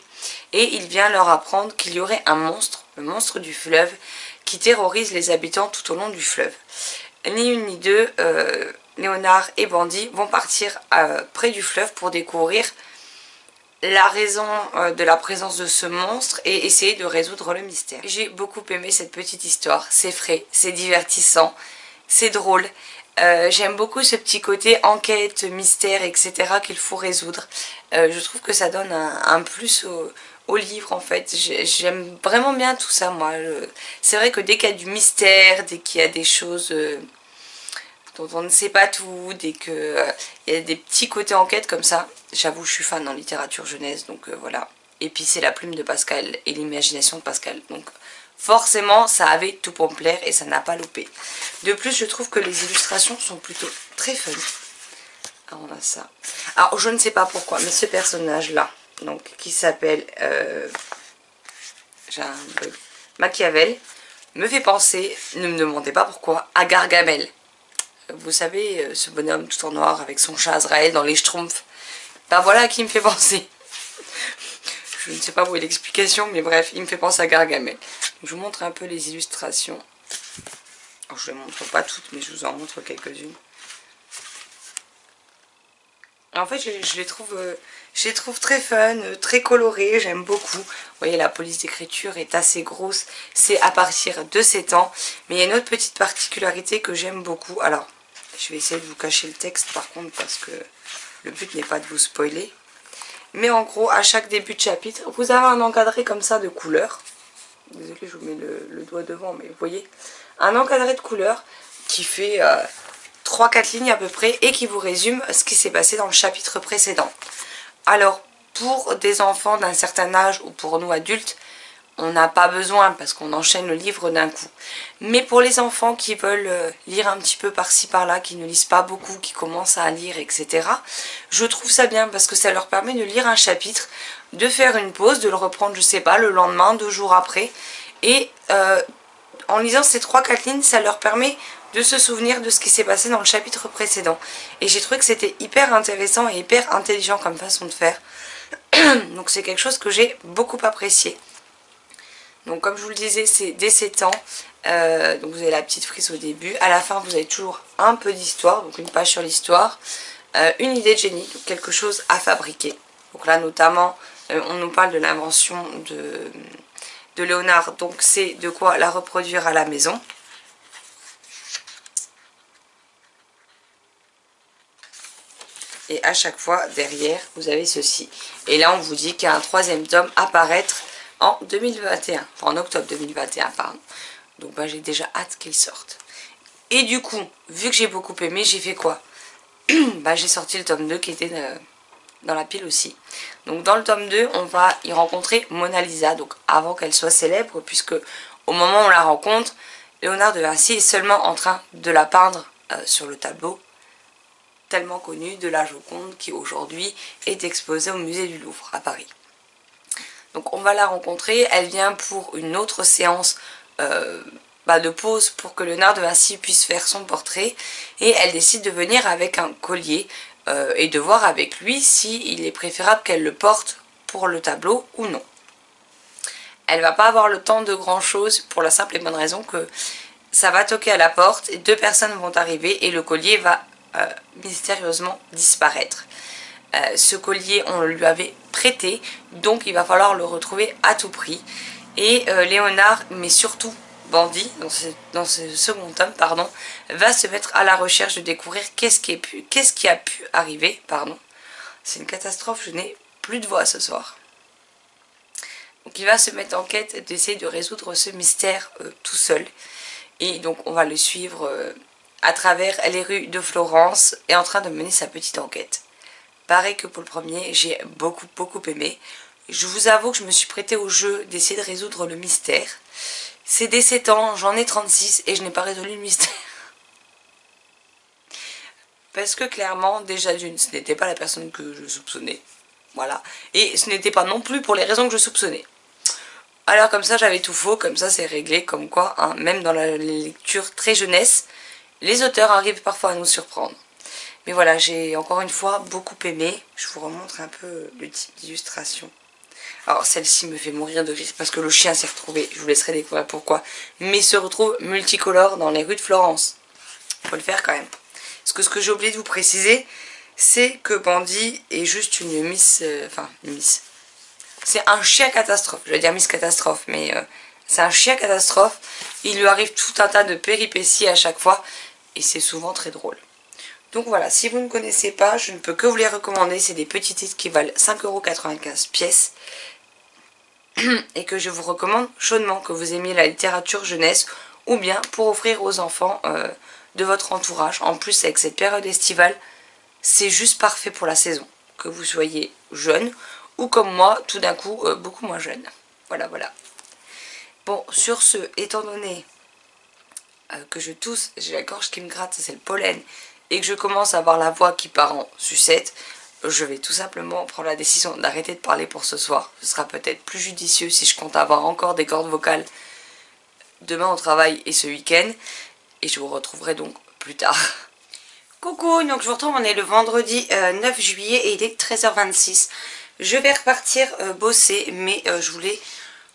Speaker 1: Et il vient leur apprendre qu'il y aurait un monstre, le monstre du fleuve, qui terrorise les habitants tout au long du fleuve. Ni une ni deux, Léonard et Bandit vont partir près du fleuve pour découvrir la raison de la présence de ce monstre et essayer de résoudre le mystère. J'ai beaucoup aimé cette petite histoire, c'est frais, c'est divertissant, c'est drôle. J'aime beaucoup ce petit côté enquête, mystère, etc. qu'il faut résoudre. Je trouve que ça donne un plus au livre en fait. J'aime vraiment bien tout ça moi. C'est vrai que dès qu'il y a du mystère, dès qu'il y a des choses... dont on ne sait pas tout, dès qu'il y a des petits côtés enquête comme ça. J'avoue, je suis fan en littérature jeunesse, donc voilà. Et puis c'est la plume de Pascal et l'imagination de Pascal. Donc forcément, ça avait tout pour me plaire et ça n'a pas loupé. De plus, je trouve que les illustrations sont plutôt très fun. Alors on a ça. Alors je ne sais pas pourquoi, mais ce personnage-là, donc qui s'appelle Machiavel, me fait penser, ne me demandez pas pourquoi, à Gargamel. Vous savez, ce bonhomme tout en noir avec son chat Azraël dans les Schtroumpfs. Ben voilà à qui il me fait penser. Je ne sais pas où est l'explication, mais bref, il me fait penser à Gargamel. Je vous montre un peu les illustrations. Alors, je ne les montre pas toutes, mais je vous en montre quelques-unes. En fait, je les trouve très fun, très colorées, j'aime beaucoup. Vous voyez, la police d'écriture est assez grosse, c'est à partir de 7 ans. Mais il y a une autre petite particularité que j'aime beaucoup. Alors, je vais essayer de vous cacher le texte par contre, parce que le but n'est pas de vous spoiler. Mais en gros, à chaque début de chapitre, vous avez un encadré comme ça de couleurs. Désolée, je vous mets le doigt devant, mais vous voyez. Un encadré de couleurs qui fait 3-4 lignes à peu près et qui vous résume ce qui s'est passé dans le chapitre précédent. Alors, pour des enfants d'un certain âge ou pour nous adultes, on n'a pas besoin parce qu'on enchaîne le livre d'un coup. Mais pour les enfants qui veulent lire un petit peu par-ci par-là, qui ne lisent pas beaucoup, qui commencent à lire, etc. Je trouve ça bien parce que ça leur permet de lire un chapitre, de faire une pause, de le reprendre, je sais pas, le lendemain, 2 jours après. Et en lisant ces 3-4 lignes, ça leur permet de se souvenir de ce qui s'est passé dans le chapitre précédent. Et j'ai trouvé que c'était hyper intéressant et hyper intelligent comme façon de faire. Donc c'est quelque chose que j'ai beaucoup apprécié. Donc comme je vous le disais, c'est dès 7 ans. Donc vous avez la petite frise au début. À la fin, vous avez toujours un peu d'histoire, donc une page sur l'histoire. Une idée de génie, donc quelque chose à fabriquer. Donc là notamment, on nous parle de l'invention de Léonard. Donc c'est de quoi la reproduire à la maison. Et à chaque fois, derrière, vous avez ceci. Et là, on vous dit qu'il y a un 3e tome à paraître en 2021. Enfin, en octobre 2021, pardon. Donc, bah, j'ai déjà hâte qu'il sorte. Et du coup, vu que j'ai beaucoup aimé, j'ai fait quoi? Bah, j'ai sorti le tome 2 qui était dans la pile aussi. Donc, dans le tome 2, on va y rencontrer Mona Lisa. Donc, avant qu'elle soit célèbre, puisque Au moment où on la rencontre, Léonard de Vinci est seulement en train de la peindre sur le tableau tellement connu de la Joconde qui aujourd'hui est exposée au musée du Louvre à Paris. Donc on va la rencontrer, elle vient pour une autre séance de pause pour que Léonard de Vinci puisse faire son portrait et elle décide de venir avec un collier et de voir avec lui s'il est préférable qu'elle le porte pour le tableau ou non. Elle va pas avoir le temps de grand chose pour la simple et bonne raison que ça va toquer à la porte et 2 personnes vont arriver et le collier va mystérieusement disparaître. Ce collier on lui avait prêté, donc il va falloir le retrouver à tout prix. Et Léonard, mais surtout Bandit, dans ce second tome, pardon, va se mettre à la recherche de découvrir qu'est-ce qui a pu arriver. Pardon, c'est une catastrophe, je n'ai plus de voix ce soir. Donc il va se mettre en quête d'essayer de résoudre ce mystère tout seul. Et donc on va le suivre à travers les rues de Florence et en train de mener sa petite enquête. Pareil que pour le premier, j'ai beaucoup aimé. Je vous avoue que je me suis prêtée au jeu d'essayer de résoudre le mystère. C'est dès 7 ans, j'en ai 36 et je n'ai pas résolu le mystère. Parce que clairement, déjà d'une, ce n'était pas la personne que je soupçonnais. Voilà. Et ce n'était pas non plus pour les raisons que je soupçonnais. Alors comme ça, j'avais tout faux, comme ça c'est réglé, comme quoi, hein, même dans la lecture très jeunesse, les auteurs arrivent parfois à nous surprendre. Mais voilà, j'ai encore une fois beaucoup aimé. Je vous remontre un peu le type d'illustration. Alors celle-ci me fait mourir de rire parce que le chien s'est retrouvé, je vous laisserai découvrir pourquoi, mais il se retrouve multicolore dans les rues de Florence. Faut le faire quand même. Parce que ce que j'ai oublié de vous préciser, c'est que Bandit est juste une miss... miss. C'est un chien catastrophe. Je vais dire miss catastrophe, mais c'est un chien catastrophe. Il lui arrive tout un tas de péripéties à chaque fois et c'est souvent très drôle. Donc voilà, si vous ne connaissez pas, je ne peux que vous les recommander. C'est des petits titres qui valent 5,95 € pièce. Et que je vous recommande chaudement, que vous aimiez la littérature jeunesse ou bien pour offrir aux enfants de votre entourage. En plus, avec cette période estivale, c'est juste parfait pour la saison. Que vous soyez jeune ou comme moi, tout d'un coup, beaucoup moins jeune. Voilà. Bon, sur ce, étant donné que je tousse, j'ai la gorge qui me gratte, c'est le pollen, et que je commence à avoir la voix qui part en sucette, je vais tout simplement prendre la décision d'arrêter de parler pour ce soir. Ce sera peut-être plus judicieux si je compte avoir encore des cordes vocales demain au travail et ce week-end. Et je vous retrouverai donc plus tard. Coucou, donc je vous retrouve, on est le vendredi 9 juillet et il est 13h26. Je vais repartir bosser, mais je voulais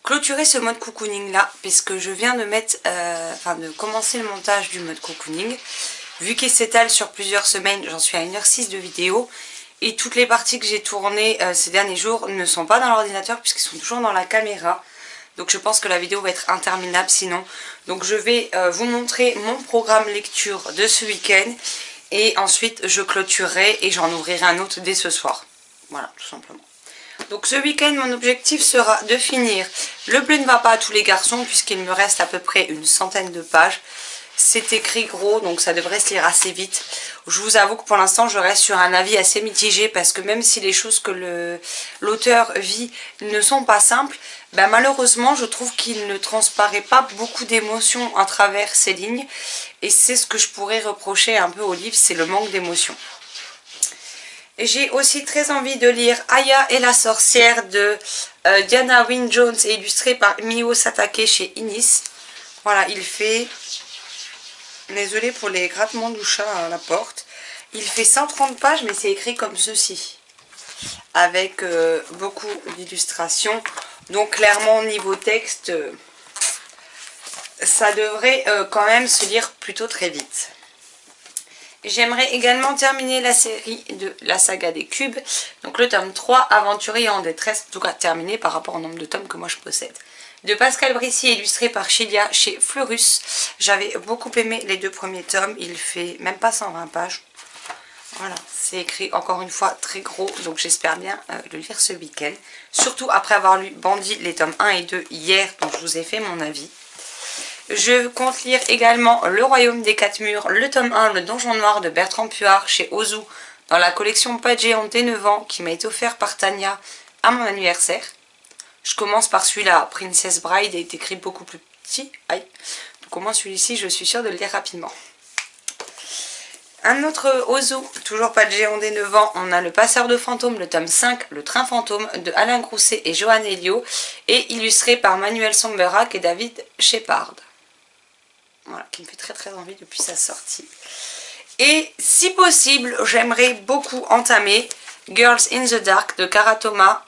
Speaker 1: clôturer ce mode cocooning là, puisque je viens de mettre, de commencer le montage du mode cocooning. Vu qu'il s'étale sur plusieurs semaines, j'en suis à 1h06 de vidéo. Et toutes les parties que j'ai tournées ces derniers jours ne sont pas dans l'ordinateur puisqu'ils sont toujours dans la caméra. Donc je pense que la vidéo va être interminable sinon. Donc je vais vous montrer mon programme lecture de ce week-end. Et ensuite je clôturerai et j'en ouvrirai un autre dès ce soir. Voilà, tout simplement. Donc ce week-end, mon objectif sera de finir Le bleu ne va pas à tous les garçons puisqu'il me reste à peu près une centaine de pages. C'est écrit gros, donc ça devrait se lire assez vite. Je vous avoue que pour l'instant, je reste sur un avis assez mitigé parce que même si les choses que l'auteur vit ne sont pas simples, malheureusement, je trouve qu'il ne transparaît pas beaucoup d'émotions à travers ces lignes. Et c'est ce que je pourrais reprocher un peu au livre, c'est le manque d'émotion. J'ai aussi très envie de lire Aya et la sorcière de Diana Wynne Jones et illustré par Mio Satake chez Inis. Voilà, il fait... Désolée pour les grattements du chat à la porte. Il fait 130 pages, mais c'est écrit comme ceci. Avec beaucoup d'illustrations. Donc clairement, niveau texte, ça devrait quand même se lire plutôt très vite. J'aimerais également terminer la série de la saga des cubes. Donc le tome 3, Aventurier en détresse. En tout cas, terminé par rapport au nombre de tomes que moi je possède. De Pascal Brissy, illustré par Chilia chez Fleurus. J'avais beaucoup aimé les 2 premiers tomes. Il fait même pas 120 pages. Voilà, c'est écrit encore une fois très gros. Donc j'espère bien le lire ce week-end. Surtout après avoir lu Bandit, les tomes 1 et 2 hier. Donc je vous ai fait mon avis. Je compte lire également Le Royaume des 4 murs, le tome 1, Le Donjon Noir de Bertrand Puard chez Ozu. Dans la collection Pas de géant des 9 ans qui m'a été offert par Tania à mon anniversaire. Je commence par celui-là, Princess Bride, est écrit beaucoup plus sorti. Aïe. Donc au moins celui-ci, je suis sûre de le lire rapidement. Un autre Ozu, toujours pas de Géant des 9 ans, on a Le Passeur de fantômes, le tome 5, Le Train fantôme, de Alain Grousset et Johan Elio, et illustré par Manuel Somberac et David Shepard. Voilà, qui me fait très très envie depuis sa sortie. Et si possible, j'aimerais beaucoup entamer Girls in the Dark de Cara Thomas,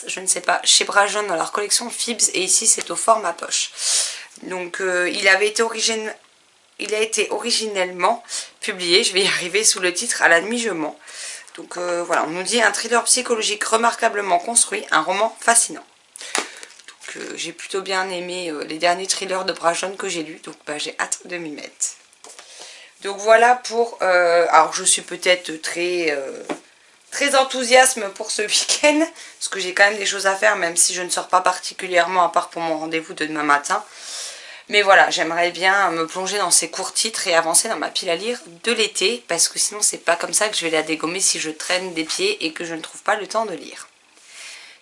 Speaker 1: je ne sais pas, chez Brajon dans leur collection Fibs, et ici c'est au format poche. Donc il a été originellement publié, je vais y arriver, sous le titre À la nuit je mens. Donc voilà, on nous dit un thriller psychologique remarquablement construit, un roman fascinant. Donc j'ai plutôt bien aimé les derniers thrillers de Brajon que j'ai lus, donc bah, j'ai hâte de m'y mettre. Donc voilà pour... alors je suis peut-être très enthousiaste pour ce week-end, parce que j'ai quand même des choses à faire, même si je ne sors pas particulièrement, à part pour mon rendez-vous de demain matin. Mais voilà, j'aimerais bien me plonger dans ces courts titres et avancer dans ma pile à lire de l'été, parce que sinon c'est pas comme ça que je vais la dégommer si je traîne des pieds et que je ne trouve pas le temps de lire.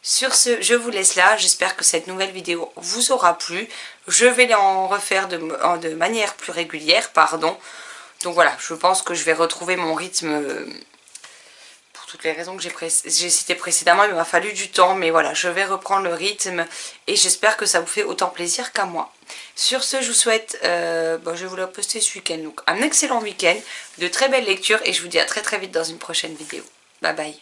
Speaker 1: Sur ce, je vous laisse là, j'espère que cette nouvelle vidéo vous aura plu. Je vais en refaire de manière plus régulière, pardon. Donc voilà, je pense que je vais retrouver mon rythme pour toutes les raisons que j'ai citées précédemment. Il m'a fallu du temps, mais voilà, je vais reprendre le rythme et j'espère que ça vous fait autant plaisir qu'à moi. Sur ce, je vous souhaite, je vais vous la poster ce week-end, donc un excellent week-end, de très belles lectures et je vous dis à très très vite dans une prochaine vidéo. Bye bye.